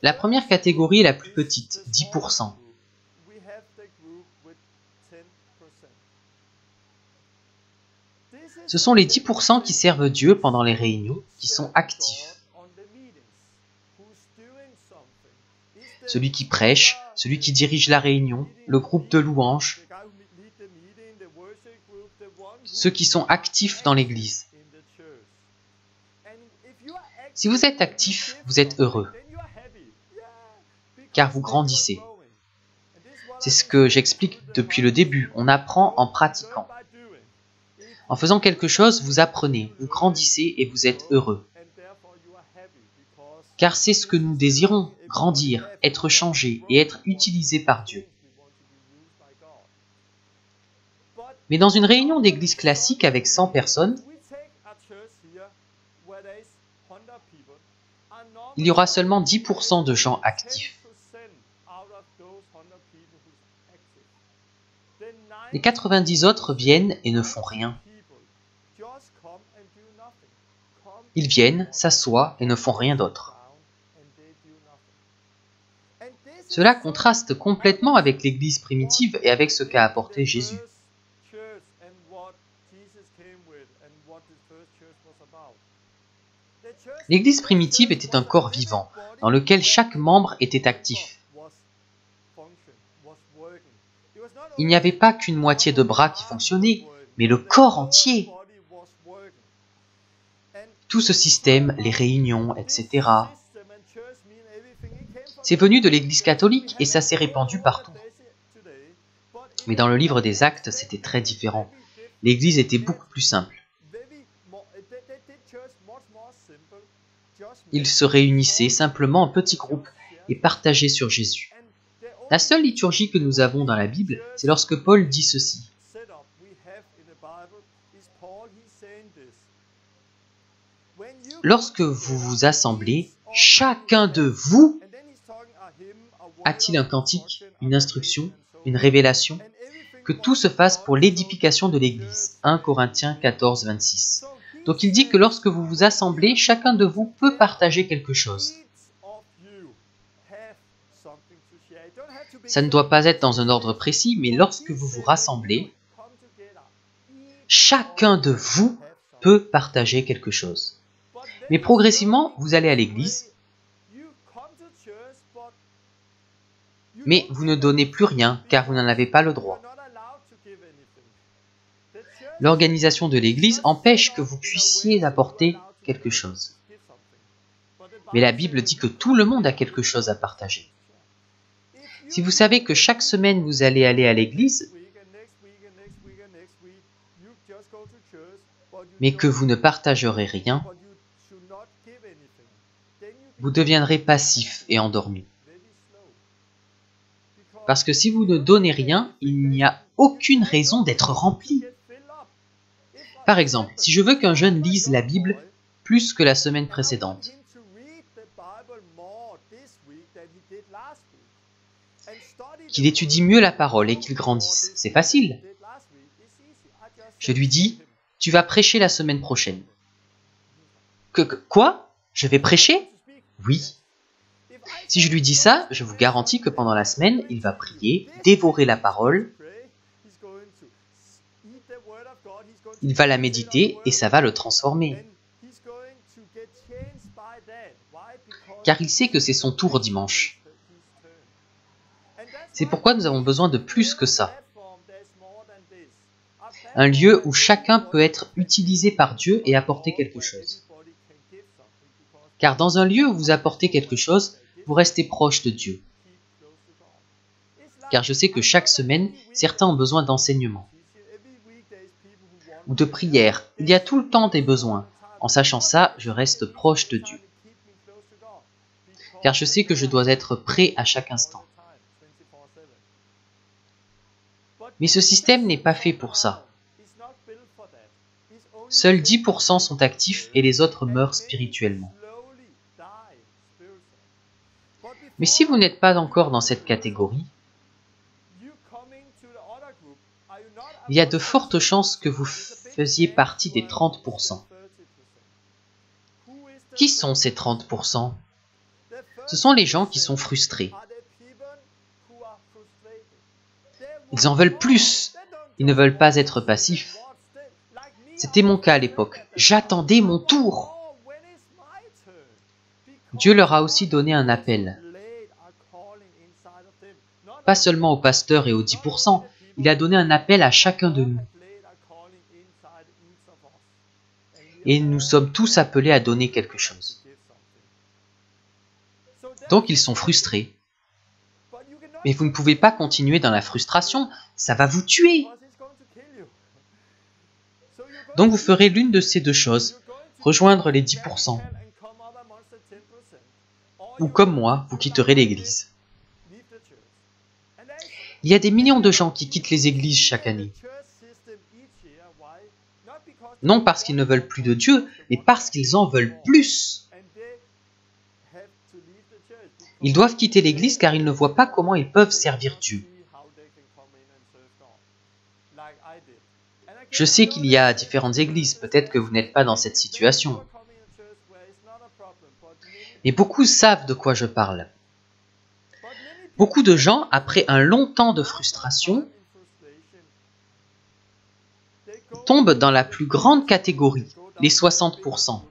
Speaker 1: La première catégorie est la plus petite, 10%. Ce sont les 10% qui servent Dieu pendant les réunions, qui sont actifs. Celui qui prêche, celui qui dirige la réunion, le groupe de louanges, ceux qui sont actifs dans l'église. Si vous êtes actif, vous êtes heureux, car vous grandissez. C'est ce que j'explique depuis le début, on apprend en pratiquant. En faisant quelque chose, vous apprenez, vous grandissez et vous êtes heureux. Car c'est ce que nous désirons, grandir, être changé et être utilisé par Dieu. Mais dans une réunion d'église classique avec 100 personnes, il y aura seulement 10% de gens actifs. Les 90 autres viennent et ne font rien. Ils viennent, s'assoient et ne font rien d'autre. Cela contraste complètement avec l'église primitive et avec ce qu'a apporté Jésus. L'Église primitive était un corps vivant, dans lequel chaque membre était actif. Il n'y avait pas qu'une moitié de bras qui fonctionnait, mais le corps entier. Tout ce système, les réunions, etc. C'est venu de l'Église catholique et ça s'est répandu partout. Mais dans le livre des Actes, c'était très différent. L'Église était beaucoup plus simple. Ils se réunissaient simplement en petits groupes et partageaient sur Jésus. La seule liturgie que nous avons dans la Bible, c'est lorsque Paul dit ceci. Lorsque vous vous assemblez, chacun de vous a-t-il un cantique, une instruction, une révélation, que tout se fasse pour l'édification de l'Église. 1 Corinthiens 14, 26. Donc il dit que lorsque vous vous assemblez, chacun de vous peut partager quelque chose. Ça ne doit pas être dans un ordre précis, mais lorsque vous vous rassemblez, chacun de vous peut partager quelque chose. Mais progressivement, vous allez à l'église, mais vous ne donnez plus rien car vous n'en avez pas le droit. L'organisation de l'église empêche que vous puissiez apporter quelque chose. Mais la Bible dit que tout le monde a quelque chose à partager. Si vous savez que chaque semaine vous allez aller à l'église, mais que vous ne partagerez rien, vous deviendrez passif et endormi. Parce que si vous ne donnez rien, il n'y a aucune raison d'être rempli. Par exemple, si je veux qu'un jeune lise la Bible plus que la semaine précédente, qu'il étudie mieux la parole et qu'il grandisse, c'est facile. Je lui dis, tu vas prêcher la semaine prochaine. Quoi? Je vais prêcher? Oui. Si je lui dis ça, je vous garantis que pendant la semaine, il va prier, dévorer la parole, il va la méditer et ça va le transformer. Car il sait que c'est son tour dimanche. C'est pourquoi nous avons besoin de plus que ça. Un lieu où chacun peut être utilisé par Dieu et apporter quelque chose. Car dans un lieu où vous apportez quelque chose, vous restez proche de Dieu. Car je sais que chaque semaine, certains ont besoin d'enseignement ou de prière. Il y a tout le temps des besoins. En sachant ça, je reste proche de Dieu. Car je sais que je dois être prêt à chaque instant. Mais ce système n'est pas fait pour ça. Seuls 10% sont actifs et les autres meurent spirituellement. Mais si vous n'êtes pas encore dans cette catégorie, il y a de fortes chances que vous faisiez partie des 30%. Qui sont ces 30%? Ce sont les gens qui sont frustrés. Ils en veulent plus. Ils ne veulent pas être passifs. C'était mon cas à l'époque. J'attendais mon tour. Dieu leur a aussi donné un appel. Pas seulement aux pasteurs et aux 10%, il a donné un appel à chacun de nous. Et nous sommes tous appelés à donner quelque chose. Donc ils sont frustrés. Mais vous ne pouvez pas continuer dans la frustration, ça va vous tuer. Donc vous ferez l'une de ces deux choses, rejoindre les 10%. Ou comme moi, vous quitterez l'église. Il y a des millions de gens qui quittent les églises chaque année. Non parce qu'ils ne veulent plus de Dieu, mais parce qu'ils en veulent plus. Ils doivent quitter l'église car ils ne voient pas comment ils peuvent servir Dieu. Je sais qu'il y a différentes églises, peut-être que vous n'êtes pas dans cette situation. Mais beaucoup savent de quoi je parle. Beaucoup de gens, après un long temps de frustration, tombent dans la plus grande catégorie, les 60%.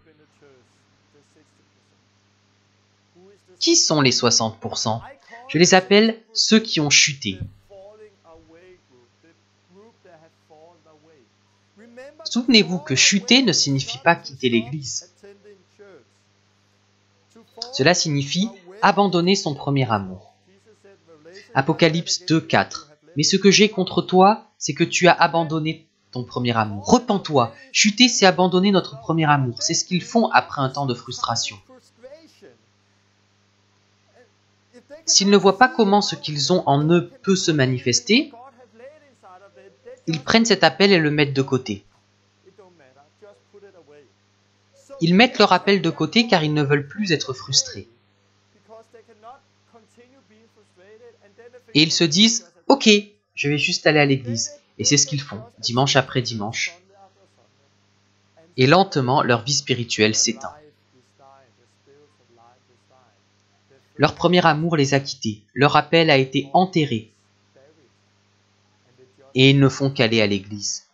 Speaker 1: Qui sont les 60%? Je les appelle ceux qui ont chuté. Souvenez-vous que chuter ne signifie pas quitter l'Église. Cela signifie abandonner son premier amour. Apocalypse 2:4. Mais ce que j'ai contre toi, c'est que tu as abandonné ton premier amour. Repens-toi. Chuter, c'est abandonner notre premier amour. C'est ce qu'ils font après un temps de frustration. S'ils ne voient pas comment ce qu'ils ont en eux peut se manifester, ils prennent cet appel et le mettent de côté. Ils mettent leur appel de côté car ils ne veulent plus être frustrés. Et ils se disent « Ok, je vais juste aller à l'église ». Et c'est ce qu'ils font, dimanche après dimanche. Et lentement, leur vie spirituelle s'éteint. Leur premier amour les a quittés, leur appel a été enterré. Et ils ne font qu'aller à l'église.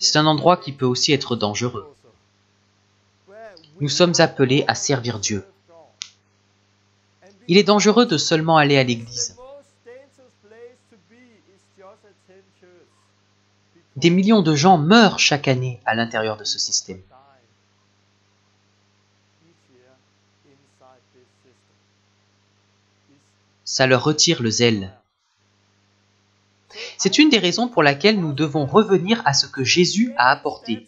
Speaker 1: C'est un endroit qui peut aussi être dangereux. Nous sommes appelés à servir Dieu. Il est dangereux de seulement aller à l'église. Des millions de gens meurent chaque année à l'intérieur de ce système. Ça leur retire le zèle. C'est une des raisons pour laquelle nous devons revenir à ce que Jésus a apporté.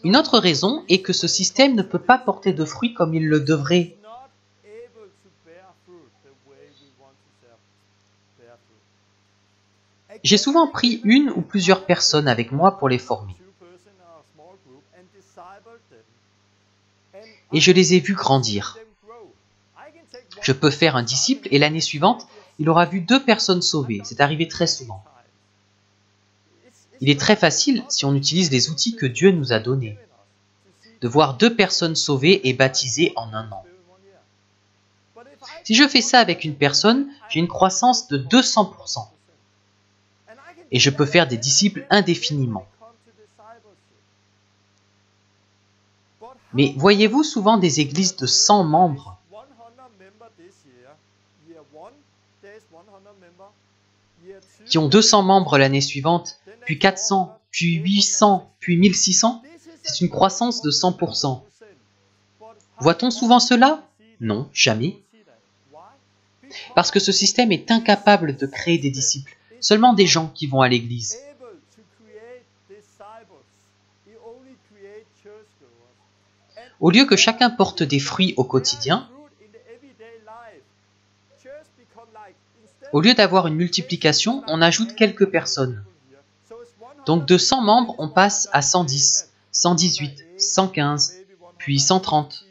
Speaker 1: Une autre raison est que ce système ne peut pas porter de fruits comme il le devrait. J'ai souvent pris une ou plusieurs personnes avec moi pour les former. Et je les ai vus grandir. Je peux faire un disciple et l'année suivante, il aura vu 2 personnes sauvées. C'est arrivé très souvent. Il est très facile, si on utilise les outils que Dieu nous a donnés, de voir 2 personnes sauvées et baptisées en un an. Si je fais ça avec une personne, j'ai une croissance de 200%. Et je peux faire des disciples indéfiniment. Mais voyez-vous souvent des églises de 100 membres qui ont 200 membres l'année suivante, puis 400, puis 800, puis 1600? C'est une croissance de 100%. Voit-on souvent cela? Non, jamais. Parce que ce système est incapable de créer des disciples, seulement des gens qui vont à l'église. Au lieu que chacun porte des fruits au quotidien, au lieu d'avoir une multiplication, on ajoute quelques personnes. Donc de 100 membres, on passe à 110, 118, 115, puis 130,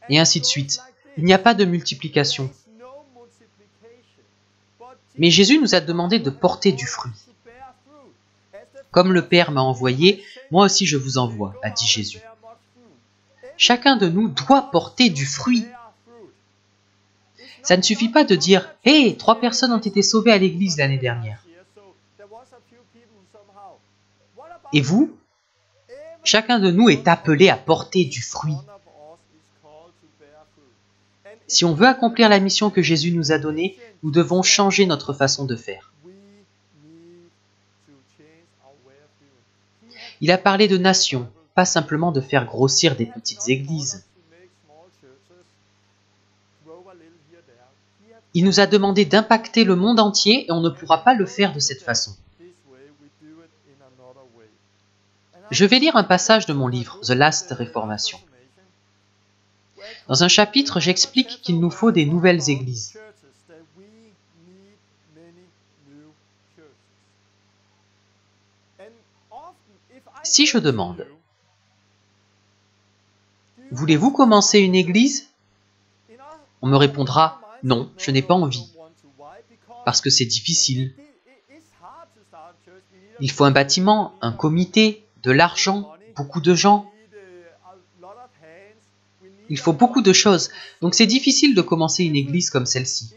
Speaker 1: et ainsi de suite. Il n'y a pas de multiplication. Mais Jésus nous a demandé de porter du fruit. Comme le Père m'a envoyé, moi aussi je vous envoie, a dit Jésus. Chacun de nous doit porter du fruit. Ça ne suffit pas de dire « Hey, 3 personnes ont été sauvées à l'église l'année dernière. » Et vous? Chacun de nous est appelé à porter du fruit. Si on veut accomplir la mission que Jésus nous a donnée, nous devons changer notre façon de faire. Il a parlé de nations, pas simplement de faire grossir des petites églises. Il nous a demandé d'impacter le monde entier et on ne pourra pas le faire de cette façon. Je vais lire un passage de mon livre, The Last Reformation. Dans un chapitre, j'explique qu'il nous faut des nouvelles églises. Si je demande, voulez-vous commencer une église? On me répondra, non, je n'ai pas envie, parce que c'est difficile. Il faut un bâtiment, un comité, de l'argent, beaucoup de gens. Il faut beaucoup de choses, donc c'est difficile de commencer une église comme celle-ci.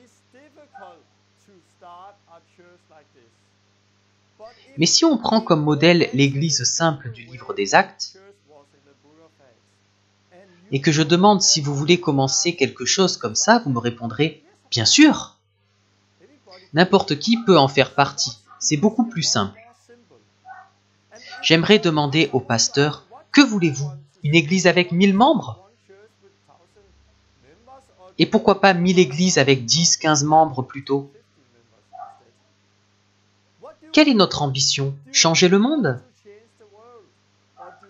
Speaker 1: Mais si on prend comme modèle l'Église simple du livre des Actes, et que je demande si vous voulez commencer quelque chose comme ça, vous me répondrez « Bien sûr !» N'importe qui peut en faire partie, c'est beaucoup plus simple. J'aimerais demander au pasteur « Que voulez-vous? Une église avec 1000 membres? Et pourquoi pas 1000 églises avec 10, 15 membres plutôt? Quelle est notre ambition? Changer le monde?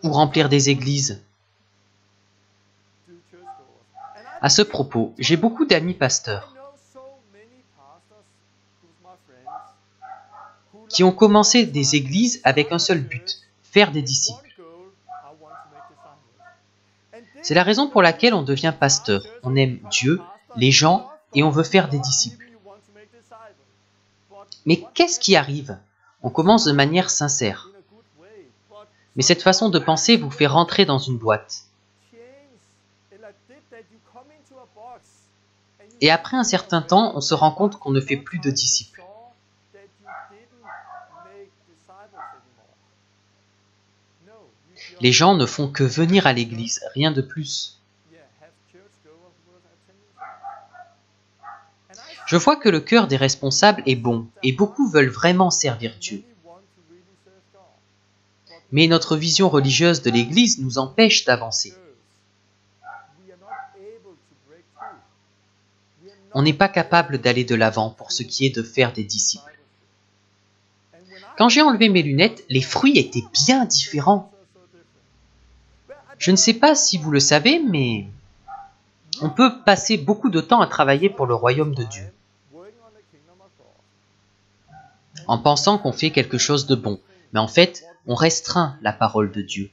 Speaker 1: Ou remplir des églises? À ce propos, j'ai beaucoup d'amis pasteurs qui ont commencé des églises avec un seul but, faire des disciples. C'est la raison pour laquelle on devient pasteur. On aime Dieu, les gens, et on veut faire des disciples. Mais qu'est-ce qui arrive? On commence de manière sincère. Mais cette façon de penser vous fait rentrer dans une boîte. Et après un certain temps, on se rend compte qu'on ne fait plus de disciples. Les gens ne font que venir à l'église, rien de plus. Je vois que le cœur des responsables est bon, et beaucoup veulent vraiment servir Dieu. Mais notre vision religieuse de l'Église nous empêche d'avancer. On n'est pas capable d'aller de l'avant pour ce qui est de faire des disciples. Quand j'ai enlevé mes lunettes, les fruits étaient bien différents. Je ne sais pas si vous le savez, mais on peut passer beaucoup de temps à travailler pour le royaume de Dieu, en pensant qu'on fait quelque chose de bon. Mais en fait, on restreint la parole de Dieu.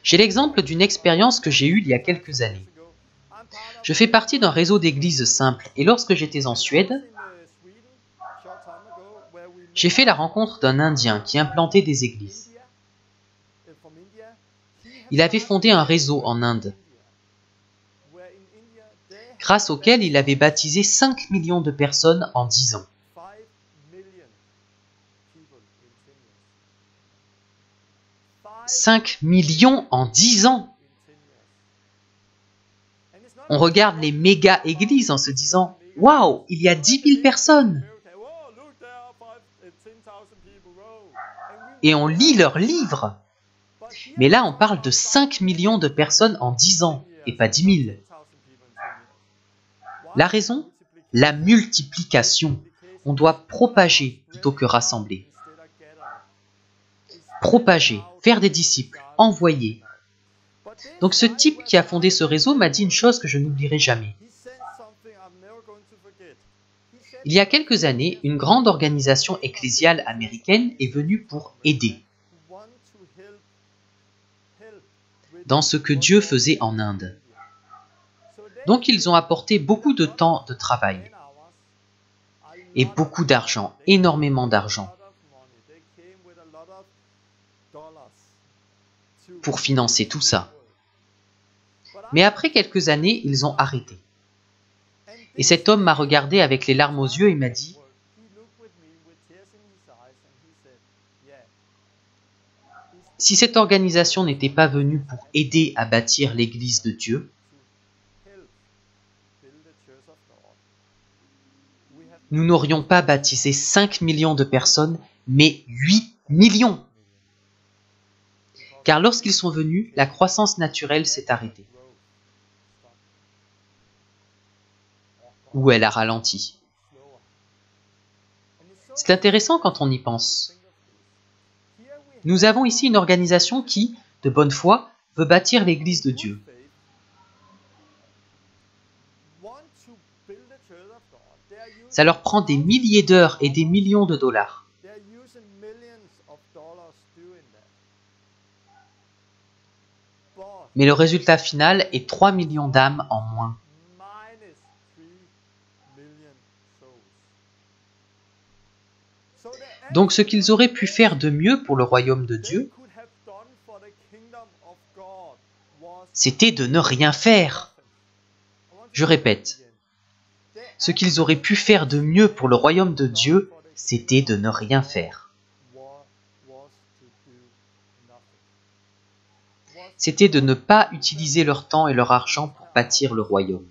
Speaker 1: J'ai l'exemple d'une expérience que j'ai eue il y a quelques années. Je fais partie d'un réseau d'églises simples et lorsque j'étais en Suède, j'ai fait la rencontre d'un Indien qui implantait des églises. Il avait fondé un réseau en Inde, grâce auquel il avait baptisé 5 millions de personnes en 10 ans. 5 millions en 10 ans. On regarde les méga-églises en se disant « Waouh, il y a 10 000 personnes !» Et on lit leurs livres. Mais là, on parle de 5 millions de personnes en 10 ans, et pas 10 000. La raison? La multiplication. On doit propager plutôt que rassembler. Propager, faire des disciples, envoyer. Donc ce type qui a fondé ce réseau m'a dit une chose que je n'oublierai jamais. Il y a quelques années, une grande organisation ecclésiale américaine est venue pour aider dans ce que Dieu faisait en Inde. Donc ils ont apporté beaucoup de temps de travail et beaucoup d'argent, énormément d'argent, pour financer tout ça. Mais après quelques années, ils ont arrêté. Et cet homme m'a regardé avec les larmes aux yeux et m'a dit « Si cette organisation n'était pas venue pour aider à bâtir l'Église de Dieu, nous n'aurions pas baptisé 5 millions de personnes, mais 8 millions. Car lorsqu'ils sont venus, la croissance naturelle s'est arrêtée. Ou elle a ralenti. C'est intéressant quand on y pense. Nous avons ici une organisation qui, de bonne foi, veut bâtir l'Église de Dieu. Ça leur prend des milliers d'heures et des millions de dollars. Mais le résultat final est 3 millions d'âmes en moins. Donc ce qu'ils auraient pu faire de mieux pour le royaume de Dieu, c'était de ne rien faire. Je répète, Ce qu'ils auraient pu faire de mieux pour le royaume de Dieu, c'était de ne rien faire. C'était de ne pas utiliser leur temps et leur argent pour bâtir le royaume,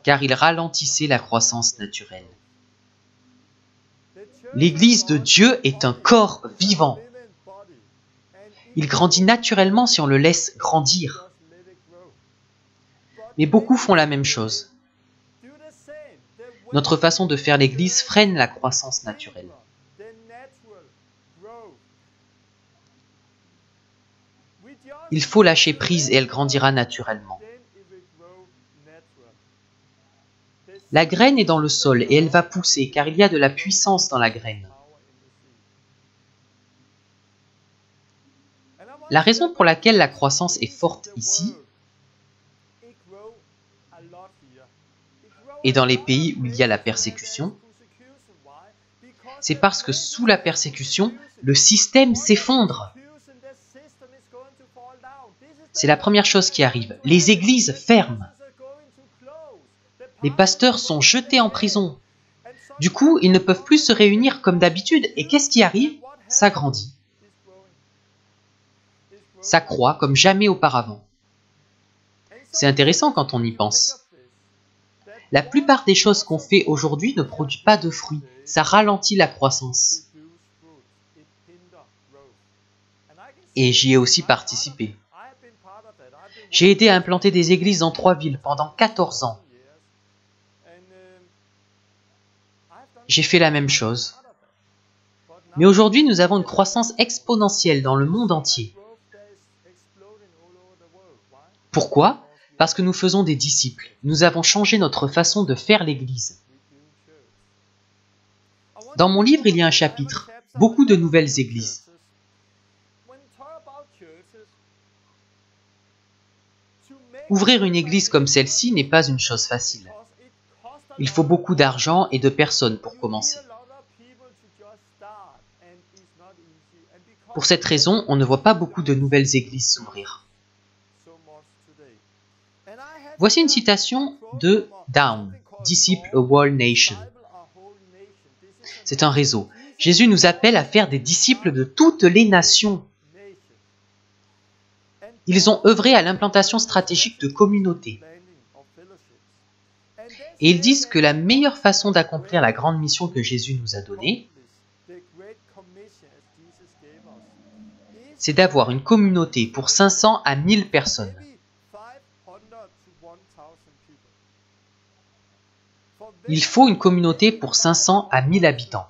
Speaker 1: car ils ralentissaient la croissance naturelle. L'Église de Dieu est un corps vivant. Il grandit naturellement si on le laisse grandir. Mais beaucoup font la même chose. Notre façon de faire l'Église freine la croissance naturelle. Il faut lâcher prise et elle grandira naturellement. La graine est dans le sol et elle va pousser car il y a de la puissance dans la graine. La raison pour laquelle la croissance est forte ici et dans les pays où il y a la persécution, c'est parce que sous la persécution, le système s'effondre. C'est la première chose qui arrive. Les églises ferment. Les pasteurs sont jetés en prison. Du coup, ils ne peuvent plus se réunir comme d'habitude. Et qu'est-ce qui arrive? Ça grandit. Ça croît comme jamais auparavant. C'est intéressant quand on y pense. La plupart des choses qu'on fait aujourd'hui ne produisent pas de fruits. Ça ralentit la croissance. Et j'y ai aussi participé. J'ai aidé à implanter des églises dans 3 villes pendant 14 ans. J'ai fait la même chose. Mais aujourd'hui, nous avons une croissance exponentielle dans le monde entier. Pourquoi? Parce que nous faisons des disciples. Nous avons changé notre façon de faire l'Église. Dans mon livre, il y a un chapitre, beaucoup de nouvelles églises. Ouvrir une église comme celle-ci n'est pas une chose facile. Il faut beaucoup d'argent et de personnes pour commencer. Pour cette raison, on ne voit pas beaucoup de nouvelles églises s'ouvrir. Voici une citation de Down, Disciple a World Nation. C'est un réseau. Jésus nous appelle à faire des disciples de toutes les nations. Ils ont œuvré à l'implantation stratégique de communautés. Et ils disent que la meilleure façon d'accomplir la grande mission que Jésus nous a donnée, c'est d'avoir une communauté pour 500 à 1000 personnes. Il faut une communauté pour 500 à 1000 habitants.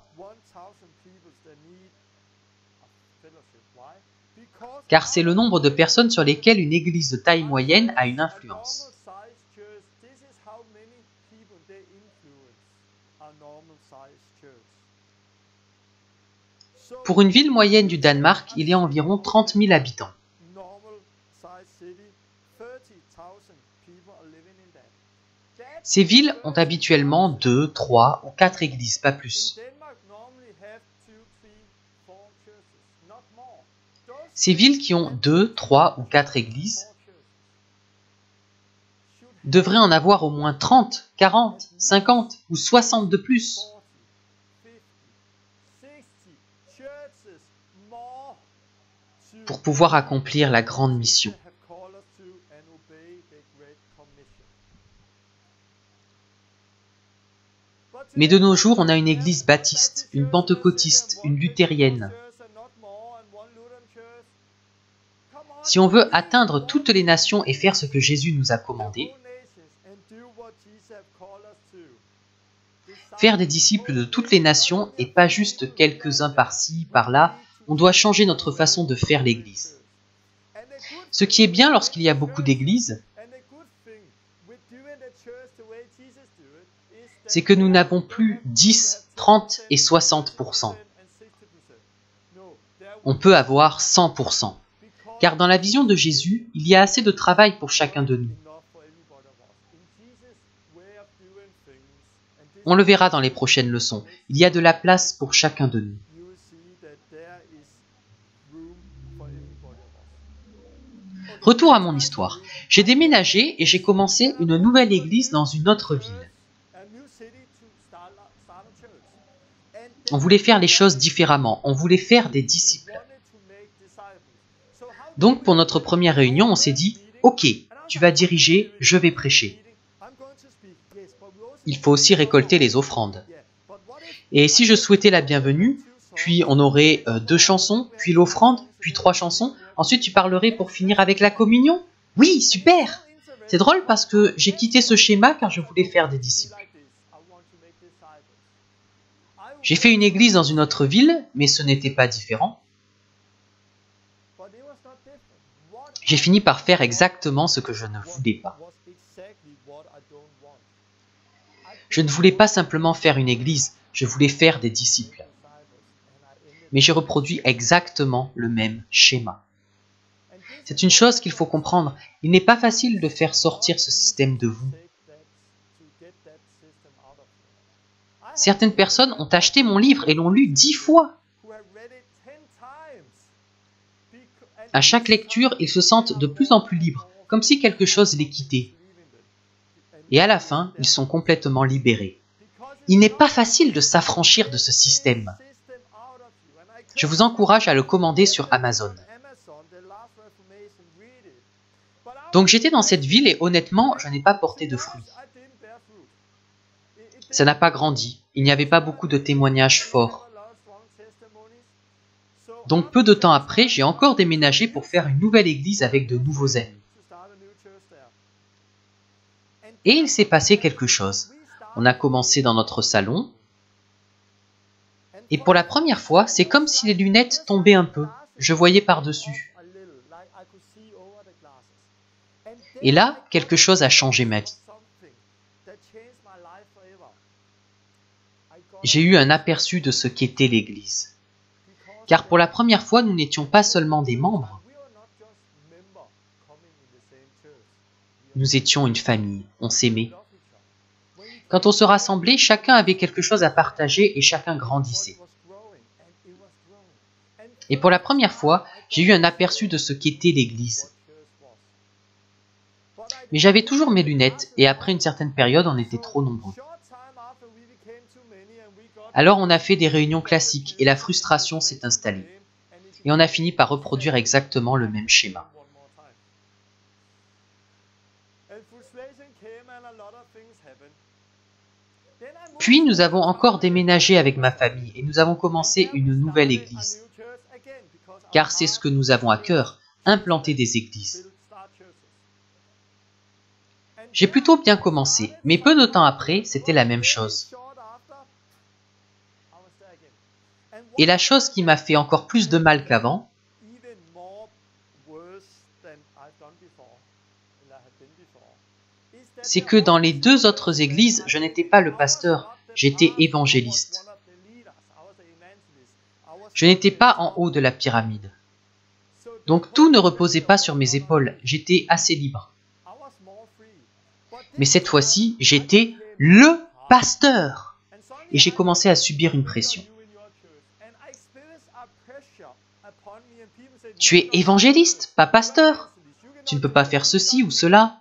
Speaker 1: Car c'est le nombre de personnes sur lesquelles une église de taille moyenne a une influence. Pour une ville moyenne du Danemark, il y a environ 30 000 habitants. Ces villes ont habituellement 2, 3 ou 4 églises, pas plus. Ces villes qui ont 2, 3 ou 4 églises devraient en avoir au moins 30, 40, 50 ou 60 de plus. Pour pouvoir accomplir la grande mission. Mais de nos jours, on a une église baptiste, une pentecôtiste, une luthérienne. Si on veut atteindre toutes les nations et faire ce que Jésus nous a commandé, faire des disciples de toutes les nations et pas juste quelques-uns par-ci, par-là, on doit changer notre façon de faire l'Église. Ce qui est bien lorsqu'il y a beaucoup d'églises, c'est que nous n'avons plus 10, 30 et 60%. On peut avoir 100%. Car dans la vision de Jésus, il y a assez de travail pour chacun de nous. On le verra dans les prochaines leçons. Il y a de la place pour chacun de nous. Retour à mon histoire. J'ai déménagé et j'ai commencé une nouvelle église dans une autre ville. On voulait faire les choses différemment, on voulait faire des disciples. Donc pour notre première réunion, on s'est dit « Ok, tu vas diriger, je vais prêcher. Il faut aussi récolter les offrandes. » Et si je souhaitais la bienvenue, puis on aurait 2 chansons, puis l'offrande, puis 3 chansons, ensuite tu parlerais pour finir avec la communion? Oui, super! C'est drôle parce que j'ai quitté ce schéma car je voulais faire des disciples. J'ai fait une église dans une autre ville, mais ce n'était pas différent. J'ai fini par faire exactement ce que je ne voulais pas. Je ne voulais pas simplement faire une église, je voulais faire des disciples. Mais j'ai reproduit exactement le même schéma. C'est une chose qu'il faut comprendre, il n'est pas facile de faire sortir ce système de vous. Certaines personnes ont acheté mon livre et l'ont lu 10 fois. À chaque lecture, ils se sentent de plus en plus libres, comme si quelque chose les quittait. Et à la fin, ils sont complètement libérés. Il n'est pas facile de s'affranchir de ce système. Je vous encourage à le commander sur Amazon. Donc j'étais dans cette ville et honnêtement, je n'ai pas porté de fruits. Ça n'a pas grandi, il n'y avait pas beaucoup de témoignages forts. Donc peu de temps après, j'ai encore déménagé pour faire une nouvelle église avec de nouveaux amis. Et il s'est passé quelque chose. On a commencé dans notre salon. Et pour la première fois, c'est comme si les lunettes tombaient un peu. Je voyais par-dessus. Et là, quelque chose a changé ma vie. J'ai eu un aperçu de ce qu'était l'Église. Car pour la première fois, nous n'étions pas seulement des membres. Nous étions une famille, on s'aimait. Quand on se rassemblait, chacun avait quelque chose à partager et chacun grandissait. Et pour la première fois, j'ai eu un aperçu de ce qu'était l'Église. Mais j'avais toujours mes lunettes et après une certaine période, on était trop nombreux. Alors on a fait des réunions classiques et la frustration s'est installée. Et on a fini par reproduire exactement le même schéma. Puis nous avons encore déménagé avec ma famille et nous avons commencé une nouvelle église. Car c'est ce que nous avons à cœur, implanter des églises. J'ai plutôt bien commencé, mais peu de temps après, c'était la même chose. Et la chose qui m'a fait encore plus de mal qu'avant, c'est que dans les 2 autres églises, je n'étais pas le pasteur, j'étais évangéliste. Je n'étais pas en haut de la pyramide. Donc tout ne reposait pas sur mes épaules, j'étais assez libre. Mais cette fois-ci, j'étais le pasteur. Et j'ai commencé à subir une pression. Tu es évangéliste, pas pasteur. Tu ne peux pas faire ceci ou cela.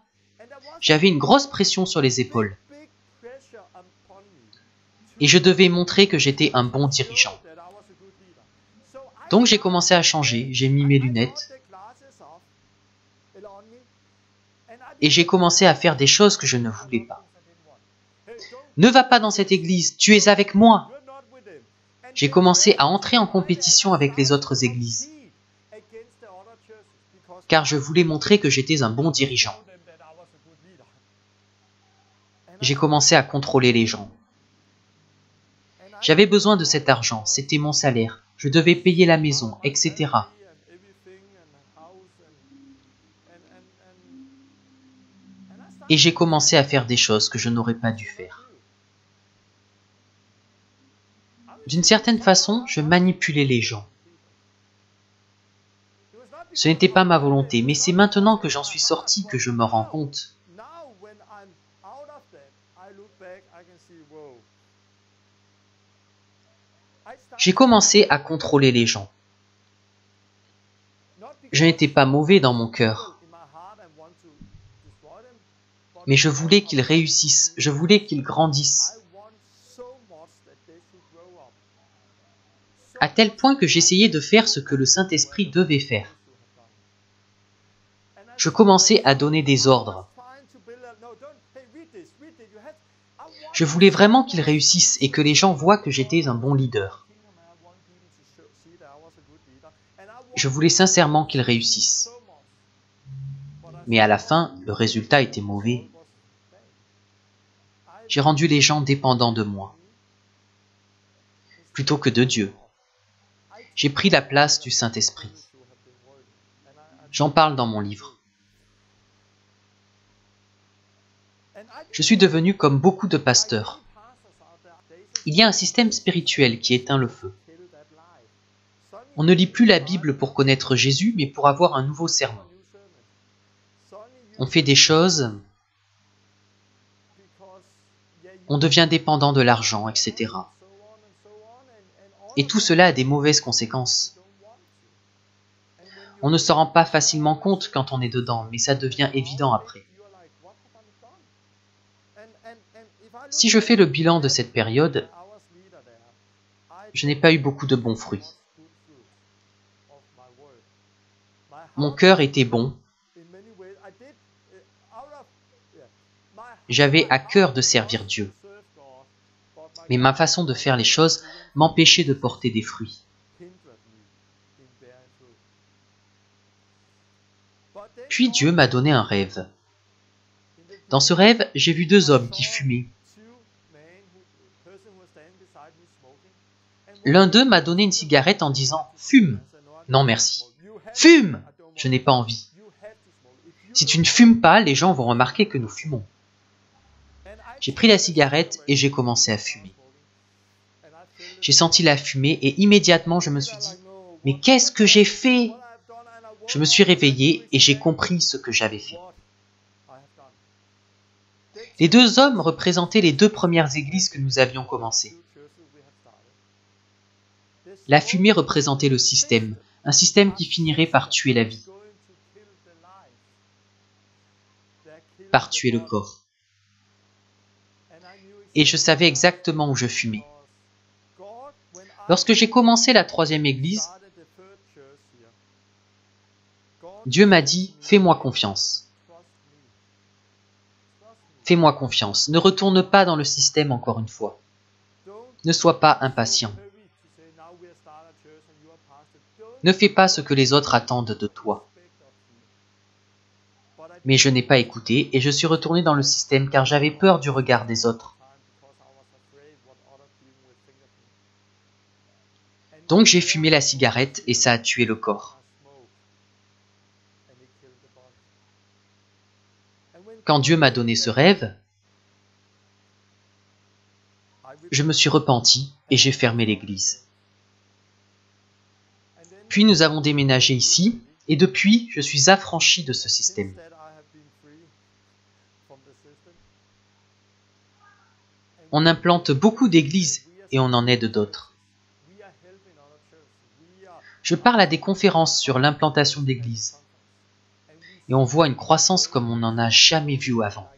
Speaker 1: J'avais une grosse pression sur les épaules. Et je devais montrer que j'étais un bon dirigeant. Donc j'ai commencé à changer, j'ai mis mes lunettes. Et j'ai commencé à faire des choses que je ne voulais pas. Ne va pas dans cette église, tu es avec moi. J'ai commencé à entrer en compétition avec les autres églises. Car je voulais montrer que j'étais un bon dirigeant. J'ai commencé à contrôler les gens. J'avais besoin de cet argent, c'était mon salaire. Je devais payer la maison, etc. Et j'ai commencé à faire des choses que je n'aurais pas dû faire. D'une certaine façon, je manipulais les gens. Ce n'était pas ma volonté, mais c'est maintenant que j'en suis sorti que je me rends compte. J'ai commencé à contrôler les gens. Je n'étais pas mauvais dans mon cœur. Mais je voulais qu'ils réussissent, je voulais qu'ils grandissent. À tel point que j'essayais de faire ce que le Saint-Esprit devait faire. Je commençais à donner des ordres. Je voulais vraiment qu'ils réussissent et que les gens voient que j'étais un bon leader. Je voulais sincèrement qu'ils réussissent. Mais à la fin, le résultat était mauvais. J'ai rendu les gens dépendants de moi, plutôt que de Dieu. J'ai pris la place du Saint-Esprit. J'en parle dans mon livre. Je suis devenu comme beaucoup de pasteurs. Il y a un système spirituel qui éteint le feu. On ne lit plus la Bible pour connaître Jésus, mais pour avoir un nouveau sermon. On fait des choses, on devient dépendant de l'argent, etc. Et tout cela a des mauvaises conséquences. On ne s'en rend pas facilement compte quand on est dedans, mais ça devient évident après. Si je fais le bilan de cette période, je n'ai pas eu beaucoup de bons fruits. Mon cœur était bon. J'avais à cœur de servir Dieu. Mais ma façon de faire les choses m'empêchait de porter des fruits. Puis Dieu m'a donné un rêve. Dans ce rêve, j'ai vu deux hommes qui fumaient. L'un d'eux m'a donné une cigarette en disant « Fume !» « Non merci. »« Fume !» « Je n'ai pas envie. »« Si tu ne fumes pas, les gens vont remarquer que nous fumons. » J'ai pris la cigarette et j'ai commencé à fumer. J'ai senti la fumée et immédiatement je me suis dit « Mais qu'est-ce que j'ai fait ?» Je me suis réveillé et j'ai compris ce que j'avais fait. Les deux hommes représentaient les deux premières églises que nous avions commencées. La fumée représentait le système, un système qui finirait par tuer la vie, par tuer le corps. Et je savais exactement où je fumais. Lorsque j'ai commencé la troisième église, Dieu m'a dit « Fais-moi confiance. Fais-moi confiance. Ne retourne pas dans le système encore une fois. Ne sois pas impatient. Ne fais pas ce que les autres attendent de toi. » Mais je n'ai pas écouté et je suis retourné dans le système car j'avais peur du regard des autres. Donc j'ai fumé la cigarette et ça a tué le corps. Quand Dieu m'a donné ce rêve, je me suis repenti et j'ai fermé l'église. Puis nous avons déménagé ici et depuis, je suis affranchi de ce système. On implante beaucoup d'églises et on en aide d'autres. Je parle à des conférences sur l'implantation d'églises. Et on voit une croissance comme on n'en a jamais vu avant.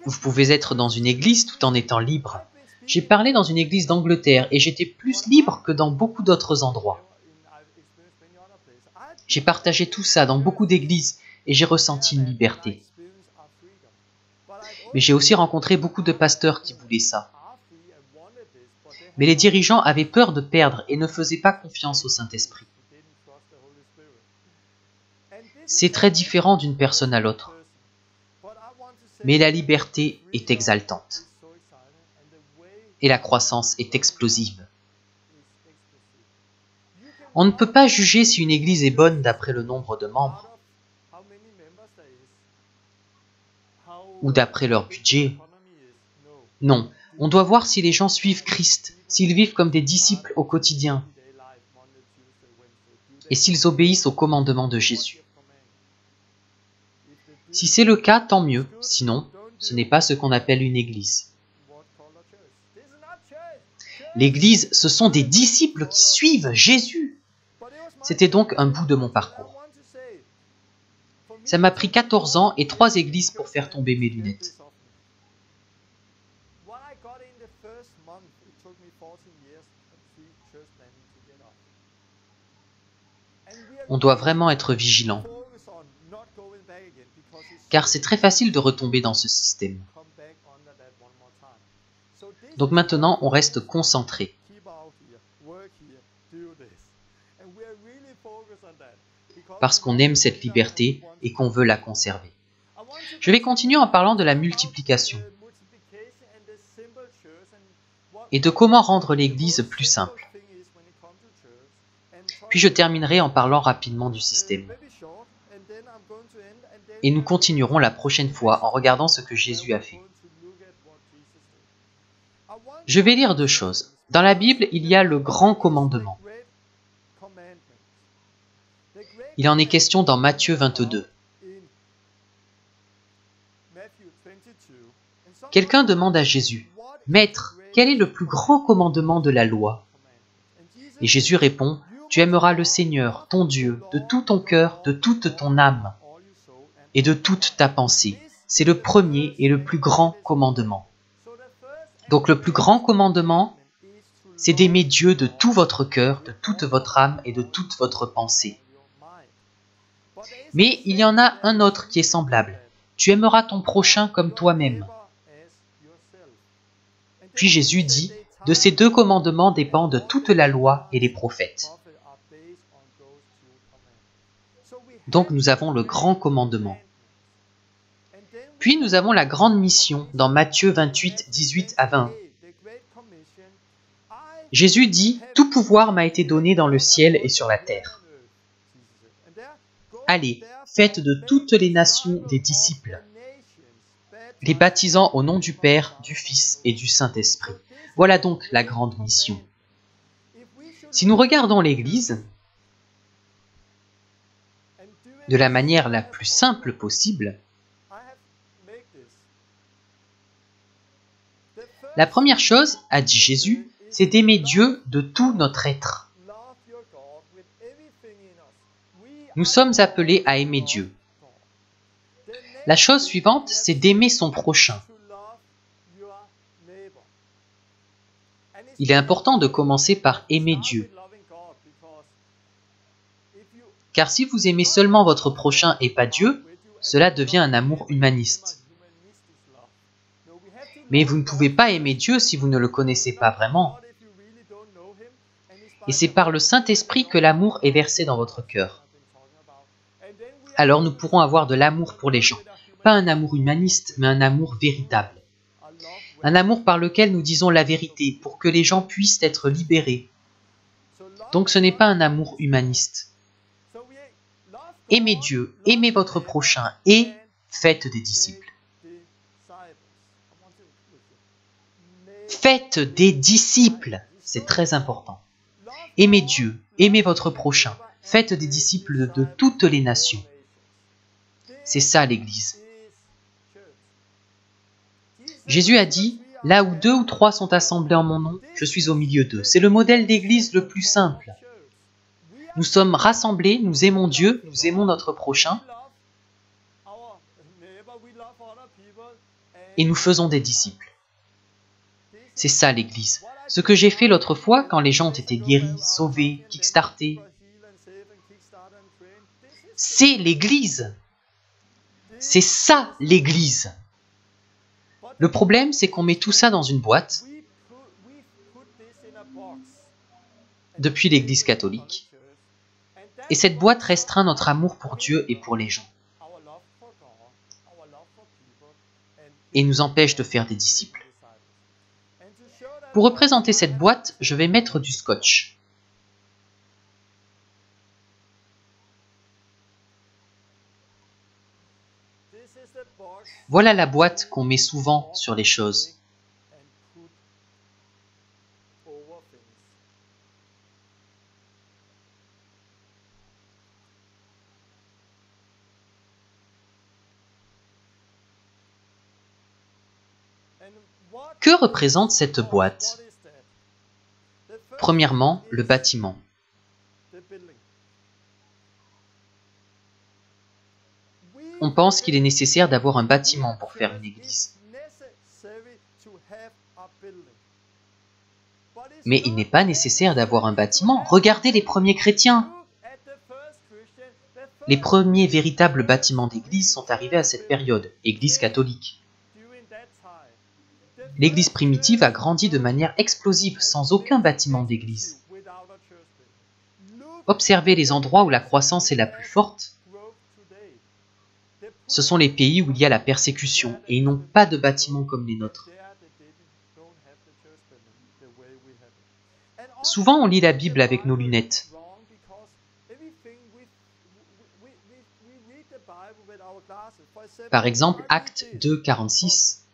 Speaker 1: Vous pouvez être dans une église tout en étant libre. J'ai parlé dans une église d'Angleterre et j'étais plus libre que dans beaucoup d'autres endroits. J'ai partagé tout ça dans beaucoup d'églises et j'ai ressenti une liberté. Mais j'ai aussi rencontré beaucoup de pasteurs qui voulaient ça. Mais les dirigeants avaient peur de perdre et ne faisaient pas confiance au Saint-Esprit. C'est très différent d'une personne à l'autre. Mais la liberté est exaltante. Et la croissance est explosive. On ne peut pas juger si une église est bonne d'après le nombre de membres ou d'après leur budget. Non, on doit voir si les gens suivent Christ, s'ils vivent comme des disciples au quotidien et s'ils obéissent aux commandements de Jésus. Si c'est le cas, tant mieux, sinon, ce n'est pas ce qu'on appelle une église. L'église, ce sont des disciples qui suivent Jésus. C'était donc un bout de mon parcours. Ça m'a pris 14 ans et 3 églises pour faire tomber mes lunettes. On doit vraiment être vigilant, car c'est très facile de retomber dans ce système. Donc maintenant, on reste concentré. Parce qu'on aime cette liberté et qu'on veut la conserver. Je vais continuer en parlant de la multiplication et de comment rendre l'Église plus simple. Puis je terminerai en parlant rapidement du système. Et nous continuerons la prochaine fois en regardant ce que Jésus a fait. Je vais lire 2 choses. Dans la Bible, il y a le grand commandement. Il en est question dans Matthieu 22. Quelqu'un demande à Jésus, « Maître, quel est le plus grand commandement de la loi ?» Et Jésus répond, « Tu aimeras le Seigneur, ton Dieu, de tout ton cœur, de toute ton âme et de toute ta pensée. » C'est le premier et le plus grand commandement. Donc le plus grand commandement, c'est d'aimer Dieu de tout votre cœur, de toute votre âme et de toute votre pensée. Mais il y en a un autre qui est semblable. Tu aimeras ton prochain comme toi-même. Puis Jésus dit, de ces 2 commandements dépendent toute la loi et les prophètes. Donc nous avons le grand commandement. Puis nous avons la grande mission dans Matthieu 28, 18 à 20. Jésus dit, « Tout pouvoir m'a été donné dans le ciel et sur la terre. Allez, faites de toutes les nations des disciples, les baptisant au nom du Père, du Fils et du Saint-Esprit. » Voilà donc la grande mission. Si nous regardons l'Église de la manière la plus simple possible, la première chose, a dit Jésus, c'est d'aimer Dieu de tout notre être. Nous sommes appelés à aimer Dieu. La chose suivante, c'est d'aimer son prochain. Il est important de commencer par aimer Dieu. Car si vous aimez seulement votre prochain et pas Dieu, cela devient un amour humaniste. Mais vous ne pouvez pas aimer Dieu si vous ne le connaissez pas vraiment. Et c'est par le Saint-Esprit que l'amour est versé dans votre cœur. Alors nous pourrons avoir de l'amour pour les gens. Pas un amour humaniste, mais un amour véritable. Un amour par lequel nous disons la vérité, pour que les gens puissent être libérés. Donc ce n'est pas un amour humaniste. Aimez Dieu, aimez votre prochain et faites des disciples. Faites des disciples, c'est très important. Aimez Dieu, aimez votre prochain, faites des disciples de toutes les nations. C'est ça l'Église. Jésus a dit, « Là où 2 ou 3 sont assemblés en mon nom, je suis au milieu d'eux. » C'est le modèle d'Église le plus simple. Nous sommes rassemblés, nous aimons Dieu, nous aimons notre prochain, et nous faisons des disciples. C'est ça l'Église. Ce que j'ai fait l'autre fois, quand les gens ont été guéris, sauvés, kickstartés, c'est l'Église. C'est ça l'Église. Le problème, c'est qu'on met tout ça dans une boîte, depuis l'Église catholique, et cette boîte restreint notre amour pour Dieu et pour les gens, et nous empêche de faire des disciples. Pour représenter cette boîte, je vais mettre du scotch. Voilà la boîte qu'on met souvent sur les choses. Que représente cette boîte? Premièrement, le bâtiment. On pense qu'il est nécessaire d'avoir un bâtiment pour faire une église. Mais il n'est pas nécessaire d'avoir un bâtiment. Regardez les premiers chrétiens. Les premiers véritables bâtiments d'église sont arrivés à cette période, Église catholique. L'Église primitive a grandi de manière explosive, sans aucun bâtiment d'église. Observez les endroits où la croissance est la plus forte. Ce sont les pays où il y a la persécution, et ils n'ont pas de bâtiments comme les nôtres. Souvent, on lit la Bible avec nos lunettes. Par exemple, Actes 2, 46.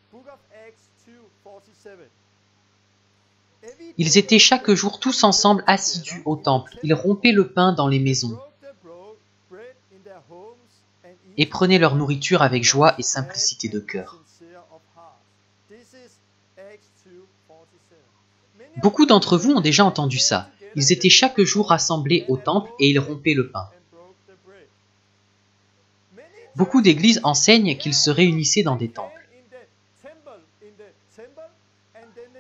Speaker 1: Ils étaient chaque jour tous ensemble assidus au temple. Ils rompaient le pain dans les maisons et prenaient leur nourriture avec joie et simplicité de cœur. Beaucoup d'entre vous ont déjà entendu ça. Ils étaient chaque jour rassemblés au temple et ils rompaient le pain. Beaucoup d'églises enseignent qu'ils se réunissaient dans des temples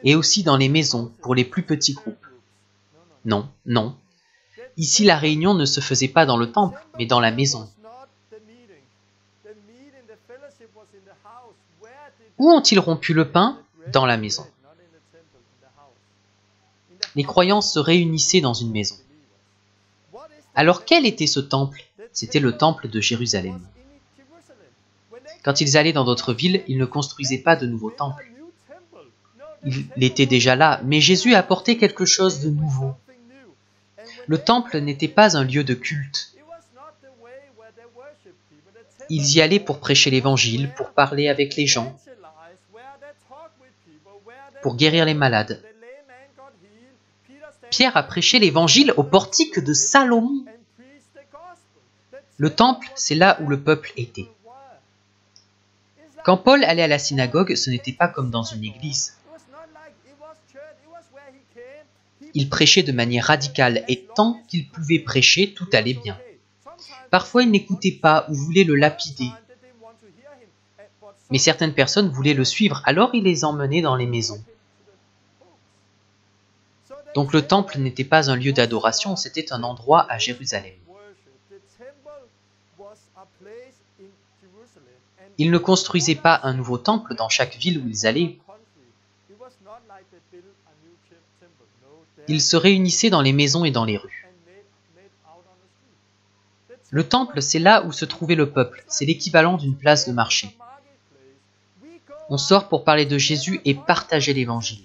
Speaker 1: et aussi dans les maisons pour les plus petits groupes. Non, non. Ici, la réunion ne se faisait pas dans le temple, mais dans la maison. Où ont-ils rompu le pain? Dans la maison. Les croyants se réunissaient dans une maison. Alors quel était ce temple? C'était le temple de Jérusalem. Quand ils allaient dans d'autres villes, ils ne construisaient pas de nouveaux temples. Il était déjà là, mais Jésus a apporté quelque chose de nouveau. Le temple n'était pas un lieu de culte. Ils y allaient pour prêcher l'évangile, pour parler avec les gens, pour guérir les malades. Pierre a prêché l'évangile au portique de Salomon. Le temple, c'est là où le peuple était. Quand Paul allait à la synagogue, ce n'était pas comme dans une église. Il prêchait de manière radicale et tant qu'il pouvait prêcher, tout allait bien. Parfois, il n'écoutait pas ou voulait le lapider. Mais certaines personnes voulaient le suivre, alors il les emmenait dans les maisons. Donc le temple n'était pas un lieu d'adoration, c'était un endroit à Jérusalem. Ils ne construisaient pas un nouveau temple dans chaque ville où ils allaient. Ils se réunissaient dans les maisons et dans les rues. Le temple, c'est là où se trouvait le peuple, c'est l'équivalent d'une place de marché. On sort pour parler de Jésus et partager l'évangile.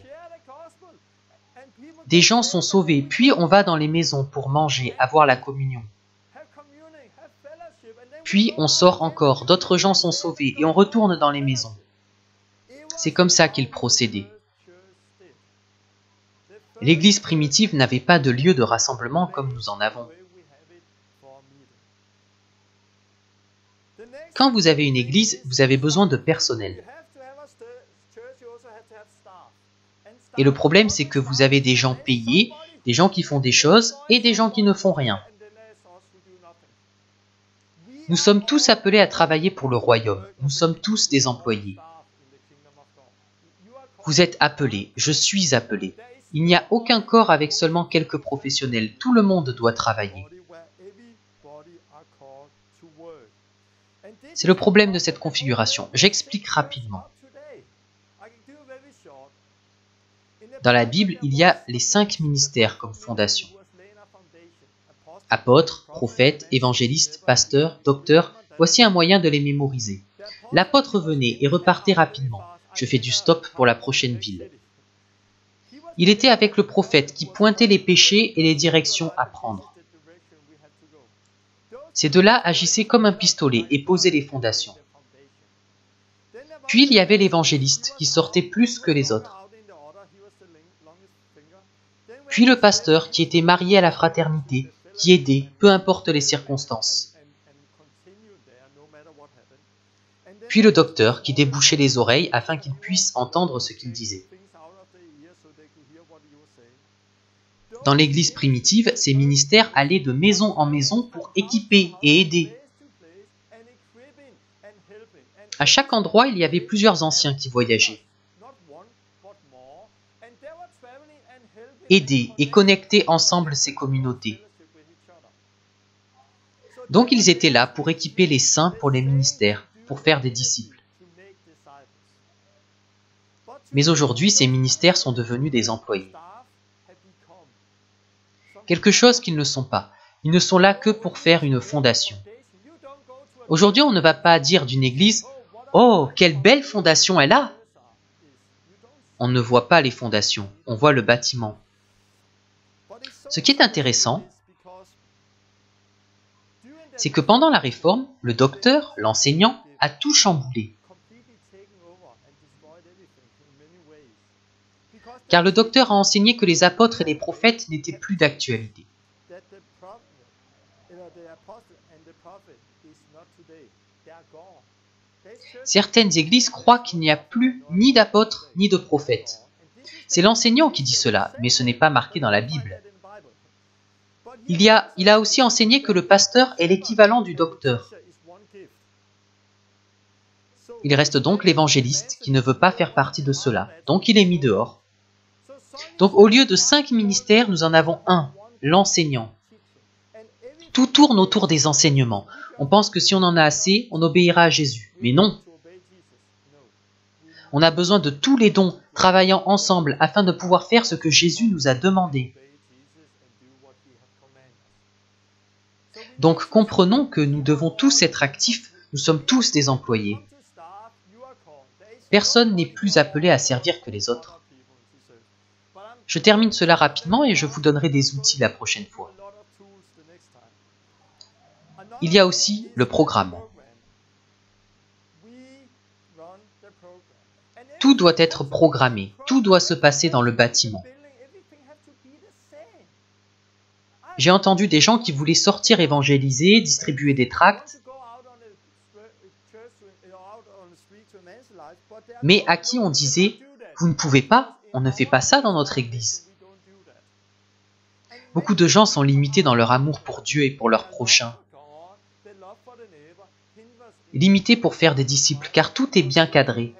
Speaker 1: Des gens sont sauvés, puis on va dans les maisons pour manger, avoir la communion. Puis on sort encore, d'autres gens sont sauvés et on retourne dans les maisons. C'est comme ça qu'ils procédaient. L'Église primitive n'avait pas de lieu de rassemblement comme nous en avons. Quand vous avez une église, vous avez besoin de personnel. Et le problème, c'est que vous avez des gens payés, des gens qui font des choses et des gens qui ne font rien. Nous sommes tous appelés à travailler pour le royaume. Nous sommes tous des employés. Vous êtes appelés, je suis appelé. Il n'y a aucun corps avec seulement quelques professionnels. Tout le monde doit travailler. C'est le problème de cette configuration. J'explique rapidement. Dans la Bible, il y a les 5 ministères comme fondation. Apôtres, prophètes, évangélistes, pasteurs, docteurs, voici un moyen de les mémoriser. L'apôtre venait et repartait rapidement. Je fais du stop pour la prochaine ville. Il était avec le prophète qui pointait les péchés et les directions à prendre. Ces deux-là agissaient comme un pistolet et posaient les fondations. Puis il y avait l'évangéliste qui sortait plus que les autres. Puis le pasteur qui était marié à la fraternité, qui aidait, peu importe les circonstances. Puis le docteur qui débouchait les oreilles afin qu'il puisse entendre ce qu'il disait. Dans l'Église primitive, ces ministères allaient de maison en maison pour équiper et aider. À chaque endroit, il y avait plusieurs anciens qui voyageaient, aidaient et connectaient ensemble ces communautés. Donc ils étaient là pour équiper les saints pour les ministères, pour faire des disciples. Mais aujourd'hui, ces ministères sont devenus des employés. Quelque chose qu'ils ne sont pas. Ils ne sont là que pour faire une fondation. Aujourd'hui, on ne va pas dire d'une église « Oh, quelle belle fondation elle a !» On ne voit pas les fondations, on voit le bâtiment. Ce qui est intéressant, c'est que pendant la Réforme, le docteur, l'enseignant, a tout chamboulé. Car le docteur a enseigné que les apôtres et les prophètes n'étaient plus d'actualité. Certaines églises croient qu'il n'y a plus ni d'apôtres ni de prophètes. C'est l'enseignant qui dit cela, mais ce n'est pas marqué dans la Bible. Il a aussi enseigné que le pasteur est l'équivalent du docteur. Il reste donc l'évangéliste qui ne veut pas faire partie de cela, donc il est mis dehors. Donc au lieu de 5 ministères, nous en avons un, l'enseignant. Tout tourne autour des enseignements. On pense que si on en a assez, on obéira à Jésus. Mais non. On a besoin de tous les dons travaillant ensemble afin de pouvoir faire ce que Jésus nous a demandé. Donc comprenons que nous devons tous être actifs, nous sommes tous des employés. Personne n'est plus appelé à servir que les autres. Je termine cela rapidement et je vous donnerai des outils la prochaine fois. Il y a aussi le programme. Tout doit être programmé, tout doit se passer dans le bâtiment. J'ai entendu des gens qui voulaient sortir évangéliser, distribuer des tracts, mais à qui on disait « Vous ne pouvez pas, on ne fait pas ça dans notre église ». Beaucoup de gens sont limités dans leur amour pour Dieu et pour leur prochain. Limités pour faire des disciples, car tout est bien cadré.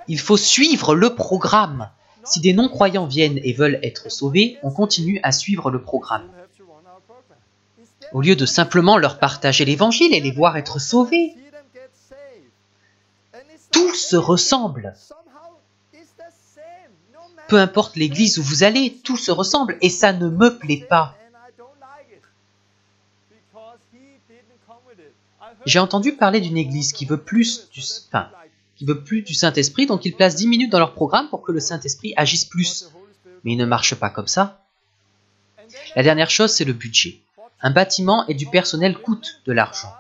Speaker 1: Il faut suivre le programme. Si des non-croyants viennent et veulent être sauvés, on continue à suivre le programme. Au lieu de simplement leur partager l'évangile et les voir être sauvés. Tout se ressemble. Peu importe l'église où vous allez, tout se ressemble et ça ne me plaît pas. J'ai entendu parler d'une église qui veut plus du Saint-Esprit, donc ils placent 10 minutes dans leur programme pour que le Saint-Esprit agisse plus. Mais il ne marche pas comme ça. La dernière chose, c'est le budget. Un bâtiment et du personnel coûtent de l'argent.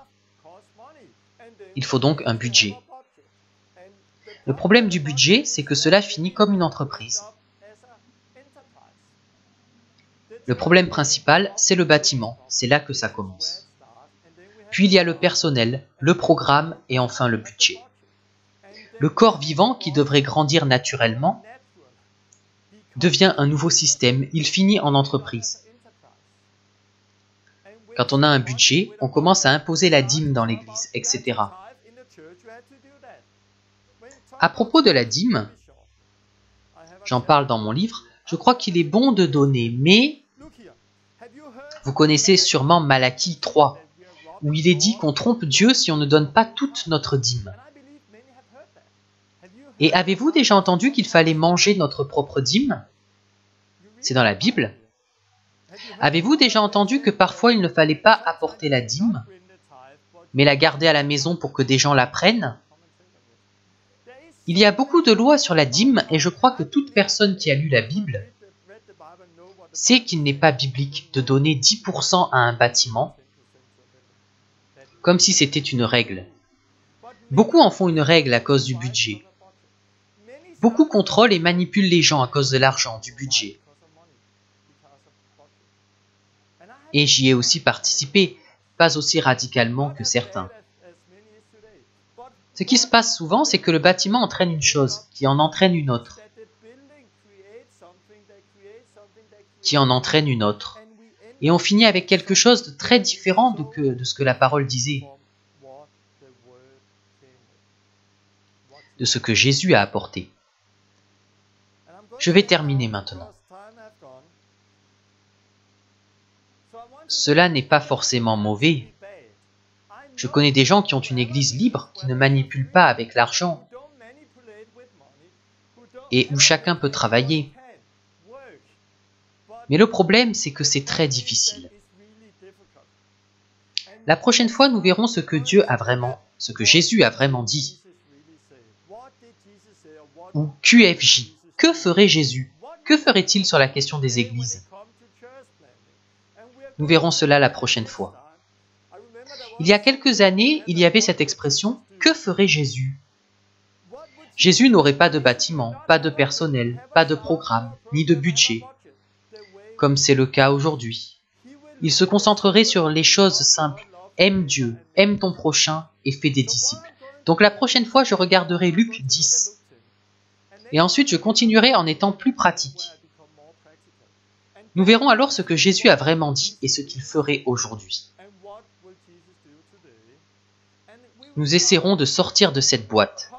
Speaker 1: Il faut donc un budget. Le problème du budget, c'est que cela finit comme une entreprise. Le problème principal, c'est le bâtiment. C'est là que ça commence. Puis il y a le personnel, le programme et enfin le budget. Le corps vivant, qui devrait grandir naturellement, devient un nouveau système. Il finit en entreprise. Quand on a un budget, on commence à imposer la dîme dans l'église, etc. À propos de la dîme, j'en parle dans mon livre, je crois qu'il est bon de donner, mais vous connaissez sûrement Malachie 3, où il est dit qu'on trompe Dieu si on ne donne pas toute notre dîme. Et avez-vous déjà entendu qu'il fallait manger notre propre dîme? C'est dans la Bible. Avez-vous déjà entendu que parfois il ne fallait pas apporter la dîme, mais la garder à la maison pour que des gens la prennent? Il y a beaucoup de lois sur la dîme et je crois que toute personne qui a lu la Bible sait qu'il n'est pas biblique de donner 10% à un bâtiment comme si c'était une règle. Beaucoup en font une règle à cause du budget. Beaucoup contrôlent et manipulent les gens à cause de l'argent, du budget. Et j'y ai aussi participé, pas aussi radicalement que certains. Ce qui se passe souvent, c'est que le bâtiment entraîne une chose, qui en entraîne une autre, qui en entraîne une autre. Et on finit avec quelque chose de très différent de ce que la parole disait. de ce que Jésus a apporté. Je vais terminer maintenant. Cela n'est pas forcément mauvais. Je connais des gens qui ont une église libre, qui ne manipulent pas avec l'argent, et où chacun peut travailler. Mais le problème, c'est que c'est très difficile. La prochaine fois, nous verrons ce que Jésus a vraiment dit. Ou QFJ. Que ferait Jésus? Que ferait-il sur la question des églises? Nous verrons cela la prochaine fois. Il y a quelques années, il y avait cette expression « Que ferait Jésus ?» Jésus n'aurait pas de bâtiment, pas de personnel, pas de programme, ni de budget, comme c'est le cas aujourd'hui. Il se concentrerait sur les choses simples. Aime Dieu, aime ton prochain et fais des disciples. Donc la prochaine fois, je regarderai Luc 10. Et ensuite, je continuerai en étant plus pratique. Nous verrons alors ce que Jésus a vraiment dit et ce qu'il ferait aujourd'hui. Nous essaierons de sortir de cette boîte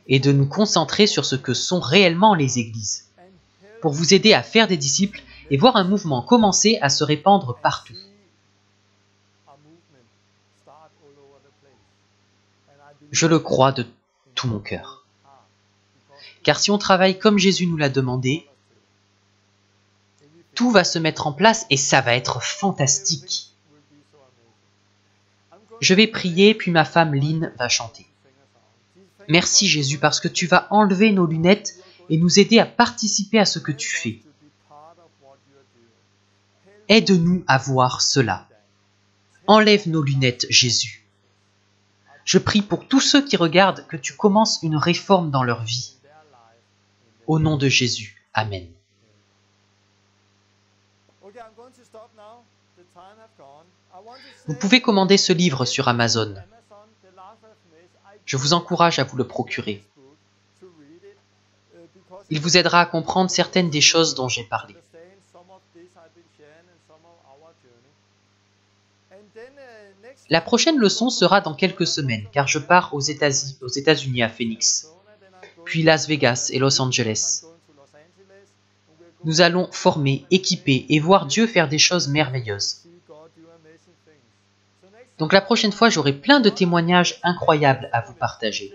Speaker 1: et de nous concentrer sur ce que sont réellement les églises, pour vous aider à faire des disciples et voir un mouvement commencer à se répandre partout. Je le crois de tout mon cœur. Car si on travaille comme Jésus nous l'a demandé, tout va se mettre en place et ça va être fantastique. Je vais prier, puis ma femme Lynn va chanter. Merci Jésus parce que tu vas enlever nos lunettes et nous aider à participer à ce que tu fais. Aide-nous à voir cela. Enlève nos lunettes, Jésus. Je prie pour tous ceux qui regardent que tu commences une réforme dans leur vie. Au nom de Jésus. Amen. Vous pouvez commander ce livre sur Amazon. Je vous encourage à vous le procurer. Il vous aidera à comprendre certaines des choses dont j'ai parlé. La prochaine leçon sera dans quelques semaines, car je pars aux États-Unis à Phoenix, puis Las Vegas et Los Angeles. Nous allons former, équiper et voir Dieu faire des choses merveilleuses. Donc la prochaine fois, j'aurai plein de témoignages incroyables à vous partager.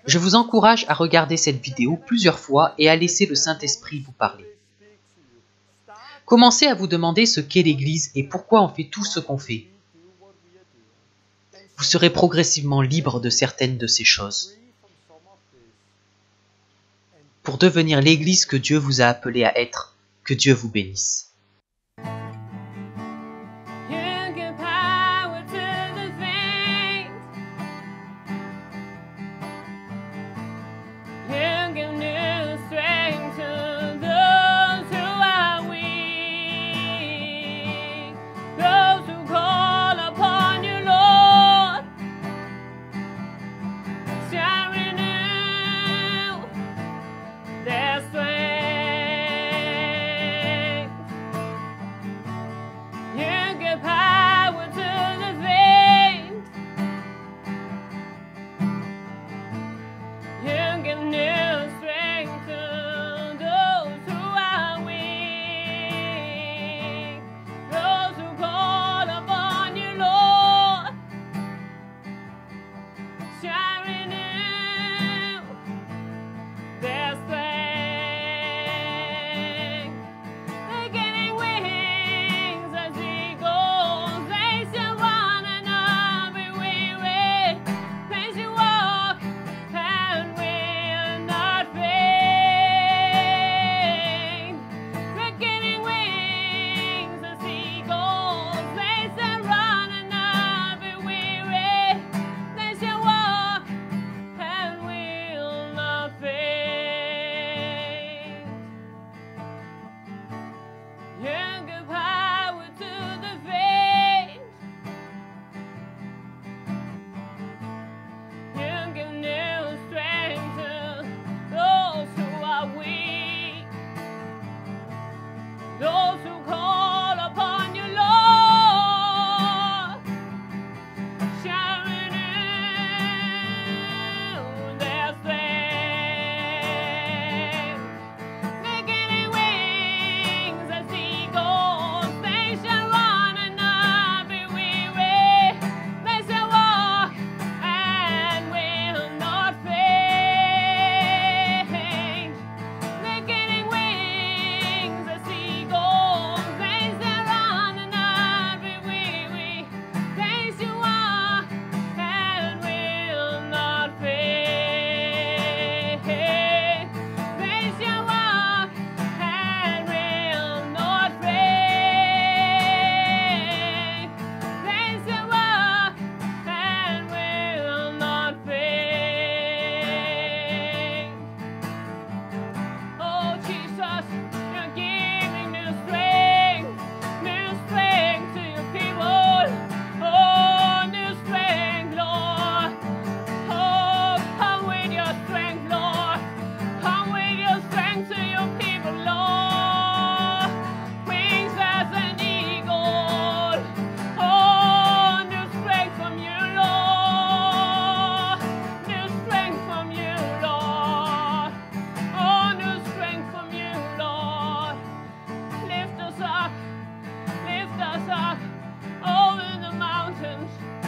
Speaker 1: Je vous encourage à regarder cette vidéo plusieurs fois et à laisser le Saint-Esprit vous parler. Commencez à vous demander ce qu'est l'Église et pourquoi on fait tout ce qu'on fait. Vous serez progressivement libre de certaines de ces choses, pour devenir l'Église que Dieu vous a appelé à être. Que Dieu vous bénisse. Those who call
Speaker 2: mountains